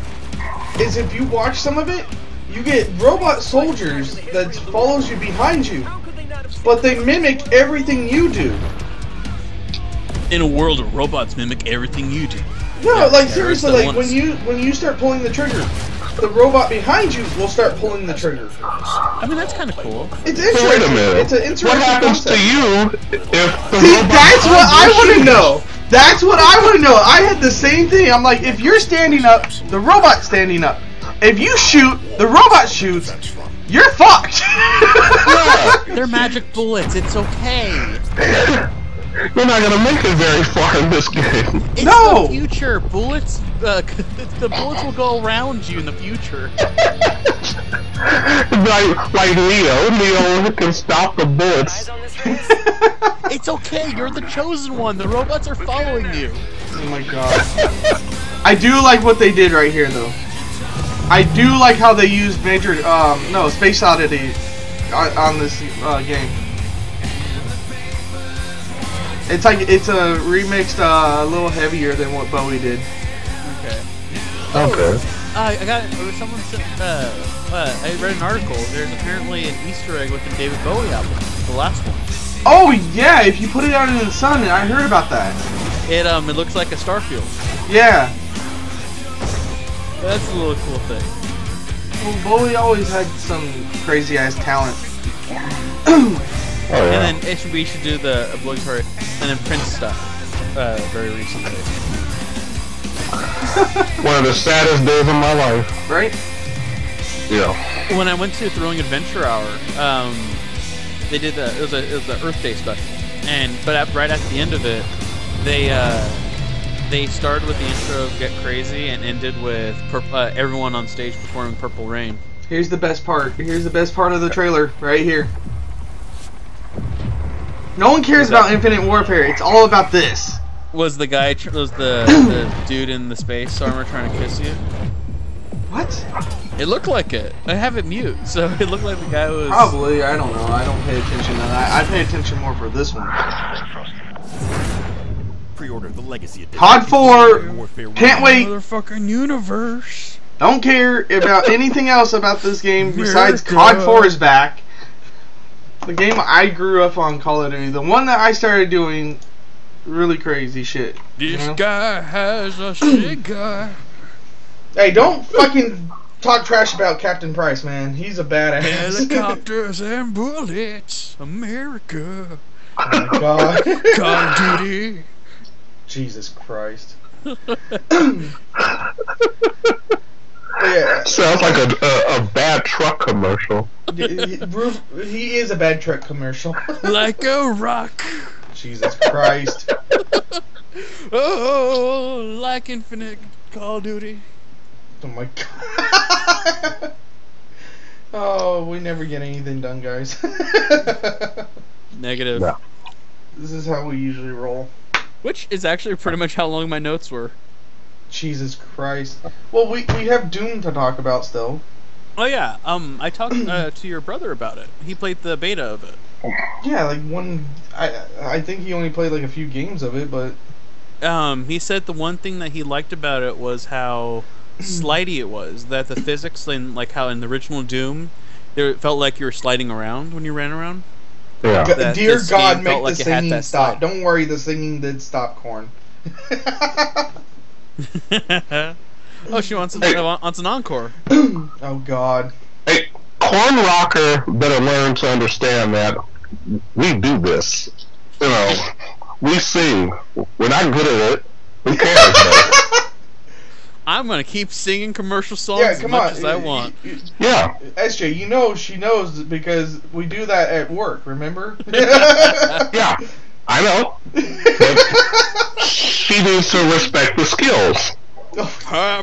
is if you watch some of it, you get robot soldiers that follows you behind you, but they mimic everything you do. In a world of robots mimic everything you do. No, yeah, like seriously, like when you start pulling the trigger, the robot behind you will start pulling the trigger. I mean, that's kind of cool. It's interesting. Wait a minute. It's an interesting What happens concept. to you if the See, robot that's what I shoots? want to know. That's what I want to know. I had the same thing. I'm like, if you're standing up, the robot's standing up. If you shoot, the robot shoots. You're fucked. They're magic bullets. It's okay. You're not gonna make it very far in this game. It's No. the future. Bullets. The bullets will go around you in the future. like Neo can stop the bullets. It's okay. You're the chosen one. The robots are following you. Oh my god. I do like what they did right here, though. I do like how they used Space Oddity on this game. It's like it's a remixed, a little heavier than what Bowie did. Okay. Okay. I got. Someone said. I read an article. There's apparently an Easter egg with the David Bowie album, the last one. Oh yeah, if you put it out in the sun, I heard about that. It looks like a starfield. Yeah. That's a little cool thing. Well, Bowie always had some crazy ass talent. Oh, yeah. And then we should do the obligatory, and then Prince stuff. Very recently. One of the saddest days of my life. Right? Yeah. When I went to Thrilling Adventure Hour, they did it was the Earth Day special, but right at the end of it, they started with the intro of Get Crazy and ended with everyone on stage performing Purple Rain. Here's the best part. Here's the best part of the trailer, right here. No one cares about Infinite Warfare. It's all about this. Was the guy? Was the dude in the space armor trying to kiss you? What? It looked like it. I have it mute, so it looked like the guy was. Probably. I don't know. I don't pay attention to that. I pay attention more for this one. Pre-order the Legacy Edition. COD 4. Can't wait. Motherfucking universe. Don't care about anything else about this game besides COD 4 is back. The game I grew up on, Call of Duty. The one that I started doing really crazy shit. This guy has a cigar. Hey, don't fucking talk trash about Captain Price, man. He's a badass. Helicopters and bullets, America. Oh my god. Call of Duty. Jesus Christ. Yeah. Sounds like a bad truck commercial. He is a bad truck commercial. Like a rock. Jesus Christ. Oh, like Infinite Call of Duty. Oh my god. Oh, we never get anything done, guys. Negative. No. This is how we usually roll. Which is actually pretty much how long my notes were. Jesus Christ. Well, we have Doom to talk about still. Oh yeah, I talked to your brother about it. He played the beta of it. Yeah, like I think he only played like a few games of it, but he said the one thing that he liked about it was how slidey it was. That the physics, and like how in the original Doom, it felt like you were sliding around when you ran around. Yeah. Dear God, make like the it had singing that stop. slide. Don't worry, the singing did stop, Corn. Oh, she wants an encore. Oh God. Hey, Corn Rocker better learn to understand that we do this. You know, we sing. We're not good at it. Who cares, man? I'm gonna keep singing commercial songs as much as I want. Yeah. SJ, you know she knows because we do that at work, remember? Yeah, I know. But she needs to respect the skills.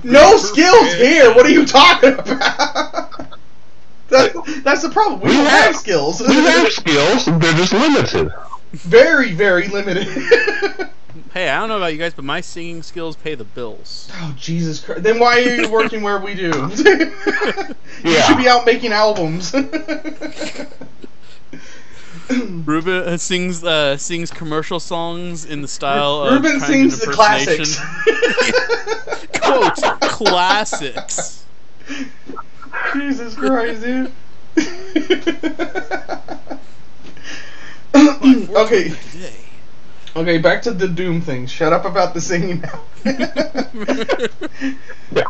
No skills here! What are you talking about? That's the problem. We don't have skills. We have skills, they're just limited. Very, very limited. Hey, I don't know about you guys, but my singing skills pay the bills. Oh, Jesus Christ. Then why are you working where we do? You Yeah. should be out making albums. Ruben sings commercial songs in the style of Ruben sings the classics. Quote, classics. Jesus Christ, dude. Okay. Okay, back to the Doom thing. Shut up about the singing now.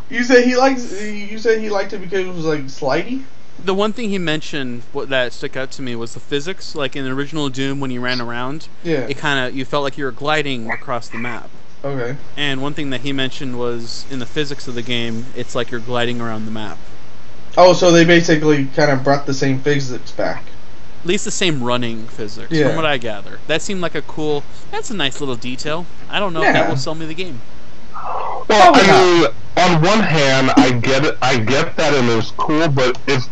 You said he liked it because it was like slidey? The one thing he mentioned that stuck out to me was the physics. Like in the original Doom, when you ran around, yeah, you felt like you were gliding across the map. Okay. And one thing that he mentioned was in the physics of the game, it's like you're gliding around the map. Oh, so they basically kind of brought the same physics back. At least the same running physics, from what I gather. That seemed like that's a nice little detail. I don't know if that will sell me the game. Well, I mean, on one hand, I get that and it's cool, but it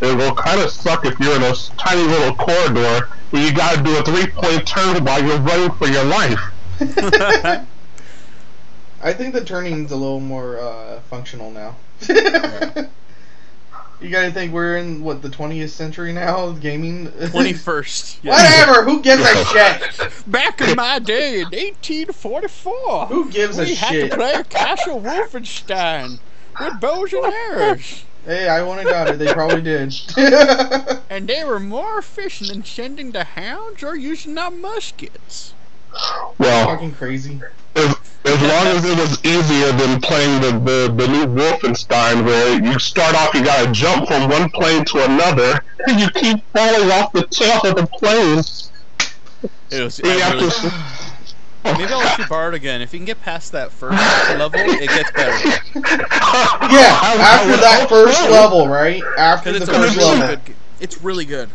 will kind of suck if you're in a tiny little corridor where you gotta do a 3-point turn while you're running for your life. I think the turning's a little more functional now. You gotta think we're in, what, the 20th century now? Gaming? 21st. Yeah. Whatever! Who gives a shit? Back in my day, in 1844. Who gives a shit? We had to play Castle Wolfenstein with bows and arrows. Hey, I wouldn't doubt it. They probably did. And they were more efficient in sending the hounds or using our muskets. Well, fucking crazy. As long as it was easier than playing the new Wolfenstein, where you start off, you gotta jump from one plane to another, and you keep falling off the tail of the plane. Maybe I'll let you borrow it again. If you can get past that first level, it gets better. Yeah, after that first level, right? After the first level. It's really good.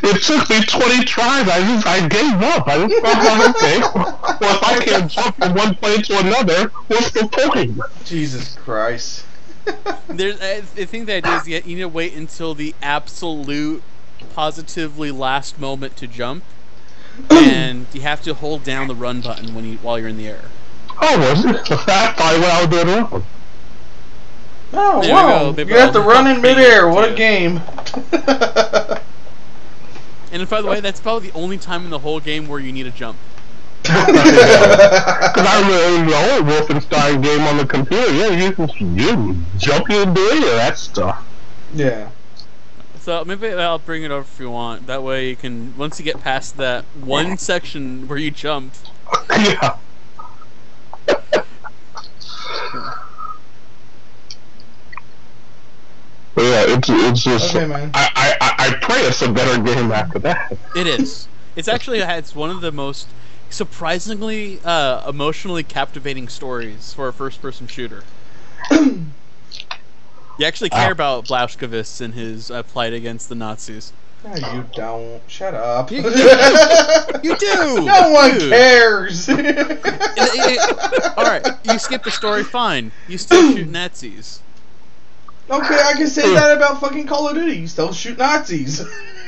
It took me 20 tries. I gave up. I just thought, okay, well, if I can't jump from one plane to another, what's the point? Jesus Christ. I think the idea is you need to wait until the absolute, positively last moment to jump, and you have to hold down the run button while you're in the air. Oh, was it? That's probably what I was doing wrong. Oh, wow. You have to run in midair. What a game. And by the way, that's probably the only time in the whole game where you need a jump. Because I remember the old Wolfenstein game on the computer, you jump, you do any of that stuff. Yeah. So maybe I'll bring it over if you want. That way you can, once you get past that one section where you jump. Yeah. Yeah, it's just. Okay, man. I pray it's a better game after that. It is. It's one of the most surprisingly emotionally captivating stories for a first-person shooter. You actually care about Blazkowicz and his plight against the Nazis. No, you don't. Shut up. You do. No one cares. Alright, you skip the story, fine. You still shoot Nazis. Okay, I can say that about fucking Call of Duty. You still shoot Nazis.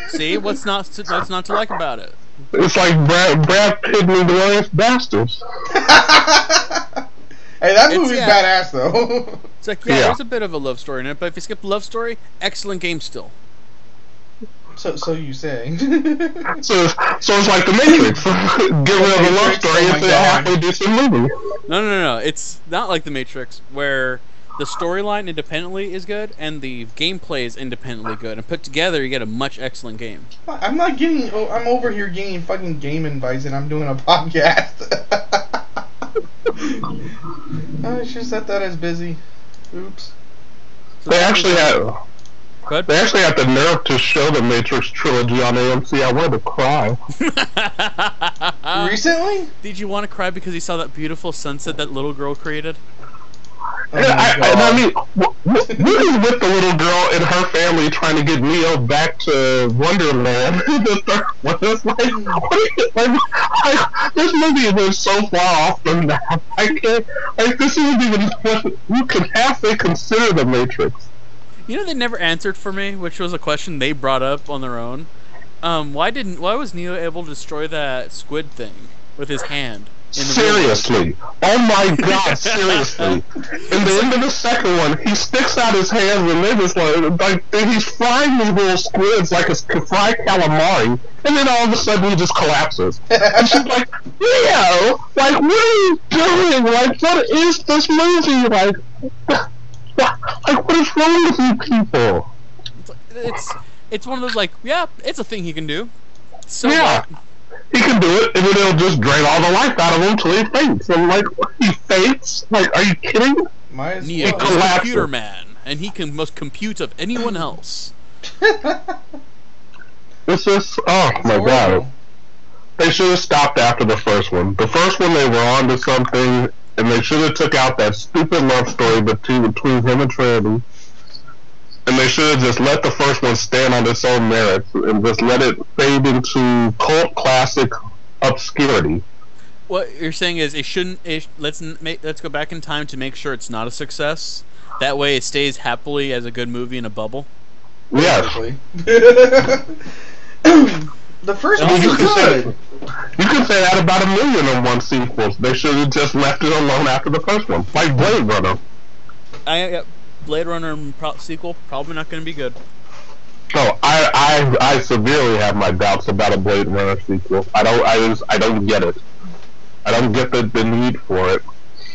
See, what's not to like about it? It's like Brad Pitt and Glorious Bastards. Hey, that movie's badass though. It's like, there's a bit of a love story in it, but if you skip the love story, excellent game still. So you say. So it's like The Matrix. Get rid of the love story and it's a halfway decent movie. No. It's not like The Matrix, where the storyline independently is good, and the gameplay is independently good, and put together you get a much excellent game. I'm not getting. I'm over here getting fucking game invites, and I'm doing a podcast. I should set that as busy. Oops. So They actually have the nerve to show the Matrix trilogy on AMC. I wanted to cry. Recently? Did you want to cry because you saw that beautiful sunset that little girl created? I mean, what is with the little girl and her family trying to get Neo back to Wonderland? The third one is like, this movie was so far off from that. I can't. Like, this isn't even what you can halfway consider the Matrix. You know, they never answered for me, which was a question they brought up on their own. Why was Neo able to destroy that squid thing with his hand? Seriously. Oh my god, seriously. In the end of the second one, he sticks out his hands and they're just like he's frying these little squids like a fried calamari, and then all of a sudden he just collapses. And she's like, Leo, like, what are you doing? Like, what is this movie? Like, what is wrong with you people? It's one of those, like, yeah, it's a thing he can do. So yeah. what? He can do it, and then it'll just drain all the life out of him until he faints. And like, he faints? Like, are you kidding? Neo is a computer man, and he can most compute of anyone else. It's just, oh my god. They should have stopped after the first one. The first one, they were on to something, and they should have took out that stupid love story between him and Trinity. And they should have just let the first one stand on its own merits and just let it fade into cult classic obscurity. What you're saying is it shouldn't. Let's go back in time to make sure it's not a success. That way, it stays happily as a good movie in a bubble. Yes. The first one was good. You could say that about 1,000,001 sequels. They should have just left it alone after the first one, like Blade Runner. Blade Runner sequel probably not going to be good. No, I severely have my doubts about a Blade Runner sequel. I don't get it. I don't get the need for it.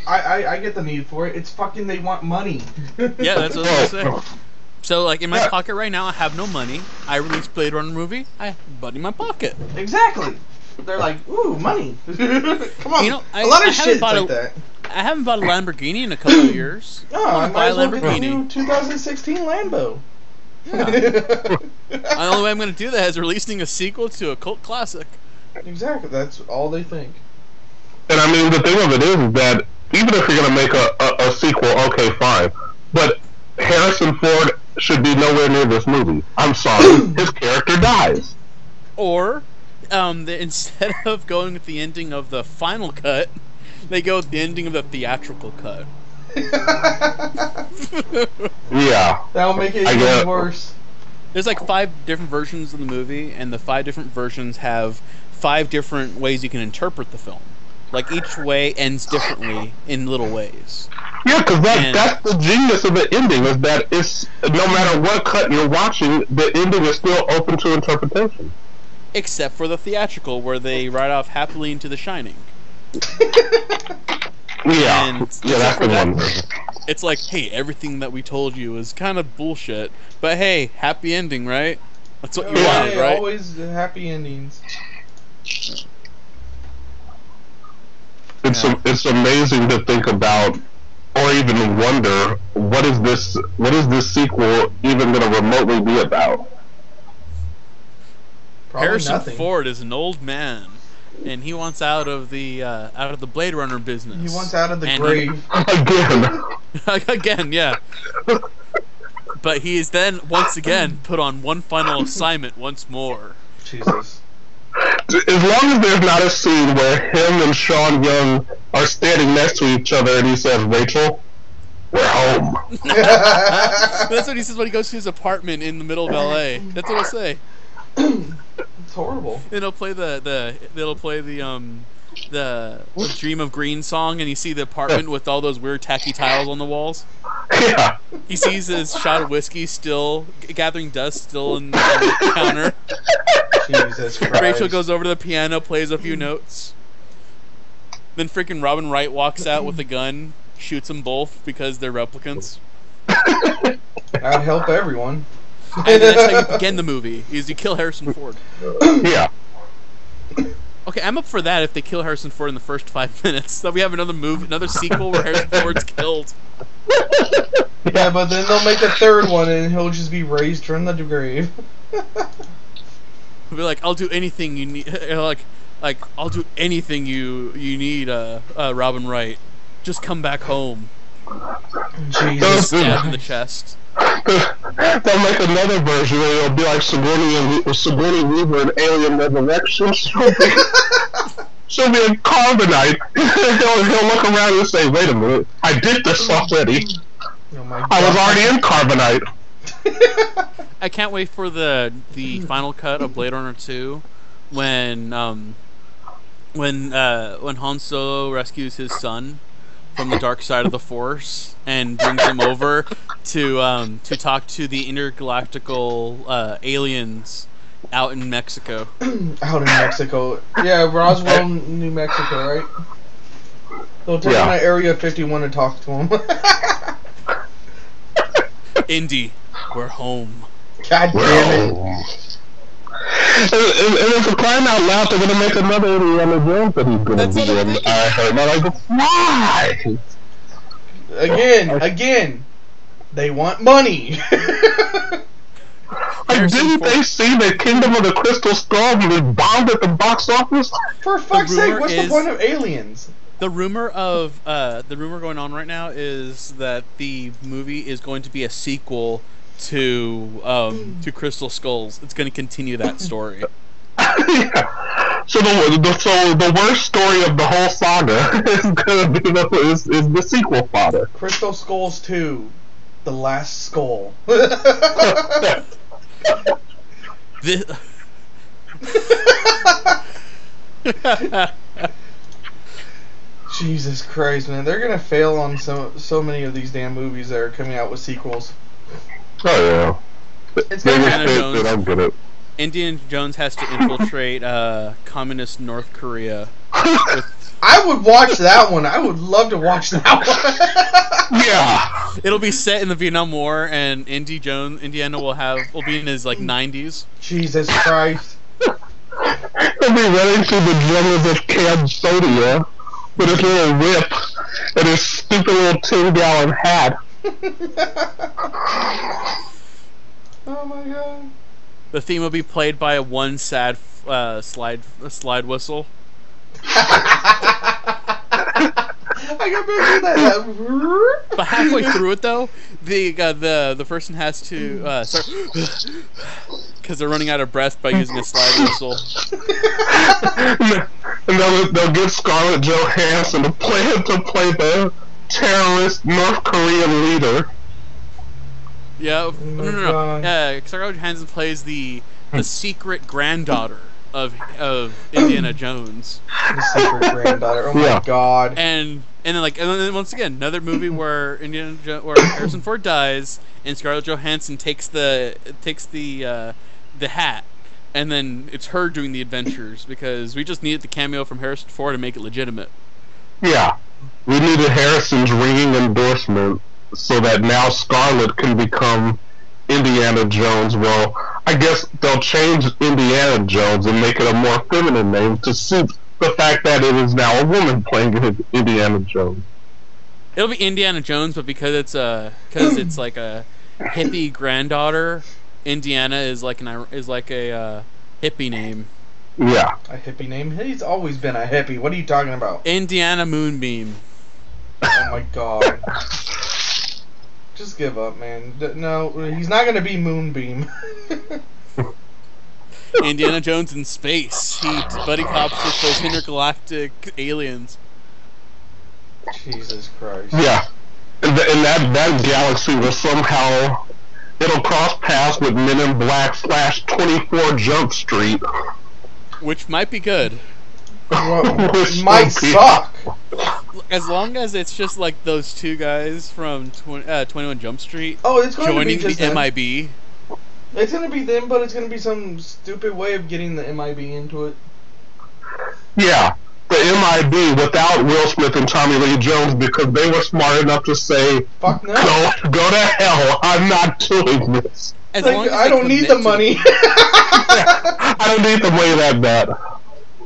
I get the need for it. It's fucking, they want money. Yeah, that's what I was going to say. So, like, in my pocket right now, I have no money. I released Blade Runner movie. I have money in my pocket. Exactly. They're like, ooh, money. Come on. You know, a lot of shit like that. I haven't bought a Lamborghini in a couple of years. Oh, I might as well get the new 2016 Lambo. Yeah. The only way I'm going to do that is releasing a sequel to a cult classic. Exactly. That's all they think. And I mean, the thing of it is that even if you're going to make a sequel, okay, fine. But Harrison Ford should be nowhere near this movie. I'm sorry. His character dies. Or, instead of going with the ending of the final cut, they go with the ending of the theatrical cut. Yeah. That'll make it even worse. There's like 5 different versions of the movie, and the 5 different versions have 5 different ways you can interpret the film. Like, each way ends differently in little ways. Yeah, because that's the genius of the ending, is that it's, no matter what cut you're watching, the ending is still open to interpretation. Except for the theatrical, where they ride off happily into The Shining. Yeah, that's the one. It's like, hey, everything that we told you is kind of bullshit, but hey, happy ending, right? That's what you wanted, right? Always happy endings. It's amazing to think about, or even wonder, what is this sequel even going to remotely be about? Probably Harrison nothing. Ford is an old man, and he wants out of the Blade Runner business. He wants out of the grave. Again. Again, yeah. But he is then once again put on one final assignment once more. Jesus. As long as there's not a scene where him and Sean Young are standing next to each other and he says, Rachel, we're home. That's what he says when he goes to his apartment in the middle of LA. That's what he'll say. It's horrible. And he'll play the Dream of Green song, and you see the apartment with all those weird tacky tiles on the walls. Yeah. He sees his shot of whiskey still gathering dust still on the counter. Jesus Christ. Rachel goes over to the piano, plays a few notes. Then freaking Robin Wright walks out with a gun, shoots them both because they're replicants. That'd help everyone. And that's how you begin the movie, is you kill Harrison Ford. Yeah. Okay, I'm up for that if they kill Harrison Ford in the first 5 minutes. So we have another sequel where Harrison Ford's killed. Yeah, but then they'll make a third one and he'll just be raised from the grave. He'll be like, I'll do anything you need. Like I'll do anything you need, Robin Wright. Just come back home. Jesus. Stabbed in the chest. They'll make another version where it'll be like Sigourney Weaver in Alien Resurrection. She'll be in carbonite. He'll look around and say, "Wait a minute, I did this already. Oh my God. I was already in carbonite." I can't wait for the final cut of Blade Runner 2 when Han Solo rescues his son from the dark side of the Force and brings him over to talk to the intergalactical aliens out in Mexico. Out in Mexico. Yeah, Roswell, New Mexico, right? They'll take him to Area 51 to talk to him. Indy, we're home. God damn it. And if we're crying out loud, they're gonna make another Indiana Jones that he's gonna be in. I heard. And I'm like, why? Again, they want money. Like, didn't they see the Kingdom of the Crystal Skull when it bombed at the box office? For fuck's sake, what's the point of Aliens? The rumor going on right now is that the movie is going to be a sequel to Crystal Skulls. It's going to continue that story. Yeah. So the worst story of the whole saga is going to be the sequel fodder. Crystal Skulls 2, The Last Skull. Jesus Christ, man! They're gonna fail on so many of these damn movies that are coming out with sequels. Oh yeah. It's gonna happen. Indiana Jones has to infiltrate communist North Korea. I would watch that one. I would love to watch that one. Yeah. It'll be set in the Vietnam War, and Indiana will be in his 90s. Jesus Christ. He'll be running through the jungles of Cambodia with his little whip and his stupid little 10-gallon hat. Oh my God. The theme will be played by a one sad slide whistle. I got picture that. But halfway through it, though, the person has to start because they're running out of breath by using a slide whistle. And they'll get Scarlett Johansson to play the terrorist North Korean leader. Yeah, no. Scarlett Johansson plays the secret granddaughter of Indiana Jones. The secret granddaughter. Oh my God. And then once again, another movie where where Harrison Ford dies and Scarlett Johansson takes the hat, and then it's her doing the adventures because we just needed the cameo from Harrison Ford to make it legitimate. Yeah, we needed Harrison's ringing endorsement so that now Scarlett can become Indiana Jones. Well, I guess they'll change Indiana Jones and make it a more feminine name to suit the fact that it is now a woman playing Indiana Jones. It'll be Indiana Jones, but because it's like a hippie granddaughter, Indiana is like a hippie name. Yeah. A hippie name? He's always been a hippie. What are you talking about? Indiana Moonbeam. Oh my God. Just give up, man. No, he's not gonna be Moonbeam. Indiana Jones in space. He buddy cops with those intergalactic aliens. Jesus Christ. Yeah. And that galaxy will somehow it'll cross paths with Men in Black / 24 Jump Street. Which might be good. Which might suck. As long as it's just like those two guys from 21 Jump Street it's going joining to be just the them. MIB. It's going to be them, but it's going to be some stupid way of getting the MIB into it. Yeah, the MIB without Will Smith and Tommy Lee Jones because they were smart enough to say, "Fuck no, go to hell! I'm not doing this." I don't need the money. I don't need the money that bad.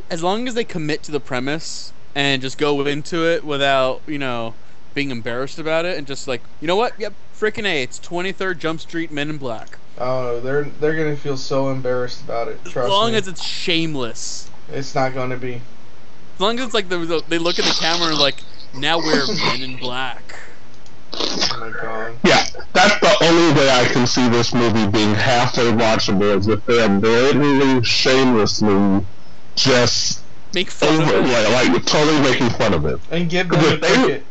As long as they commit to the premise and just go into it without, being embarrassed about it and just like, you know what? Yep, frickin' A, it's 23rd Jump Street Men in Black. Oh, they're gonna feel so embarrassed about it. Trust me. As long as it's shameless. It's not gonna be. As long as it's like they look at the camera and like, now we're Men in Black. Oh my god. Yeah, that's the only way I can see this movie being halfway watchable is if they're blatantly, shamelessly just make fun of it. Like totally making fun of it. And give them a cricket.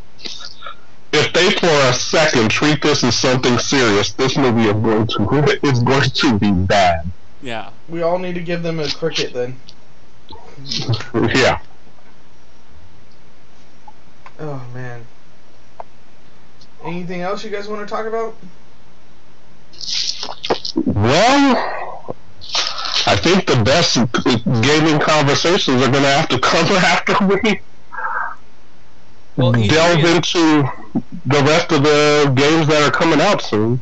If they for a second treat this as something serious, this movie is going to be bad. Yeah. We all need to give them a cricket then. Yeah. Oh man. Anything else you guys want to talk about? Well, I think the best gaming conversations are going to have to come after we delve into the rest of the games that are coming out soon.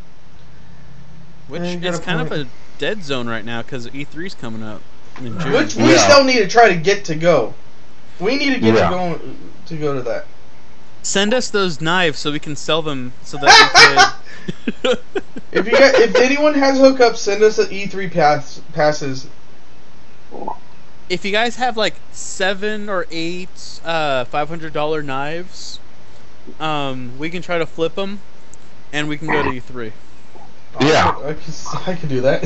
Which is kind of a dead zone right now because E3's coming up in June. Which we still need to try to get to go. We need to get to go to that. Send us those knives so we can sell them so that we could... If anyone has hookups, send us an E3 passes. If you guys have like 7 or 8 $500 knives, we can try to flip them, and we can go to E3. Yeah, I could do that.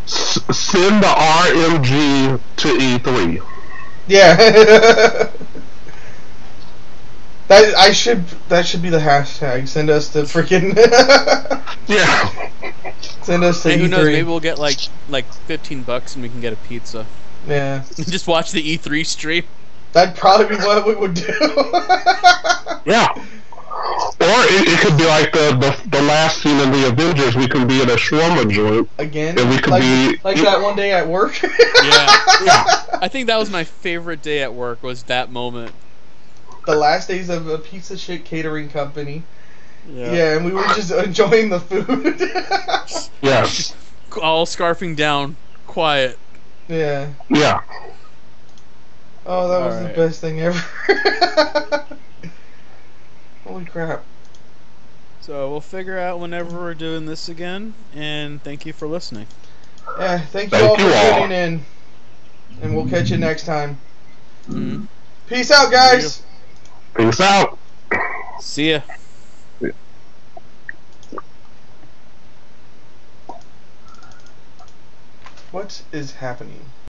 Send the RMG to E3. Yeah. That should be the hashtag. Send us the freaking. Yeah. Send us to hey, E3. Who knows? Maybe we'll get like $15 and we can get a pizza. Yeah. Just watch the E3 stream. That'd probably be what we would do. Yeah. Or it could be like the last scene in the Avengers. We could be in a shawarma joint again. And we could be like that one day at work. Yeah. I think that was my favorite day at work. Was that moment. The last days of a piece of shit catering company. Yeah, and we were just enjoying the food. Yes. All scarfing down, quiet. Yeah. Yeah. Oh, that was the best thing ever. Holy crap. So we'll figure out whenever we're doing this again, and thank you for listening. Yeah, thank you all for tuning in, and we'll catch you next time. Mm-hmm. Peace out, guys. Peace out. See ya. What is happening?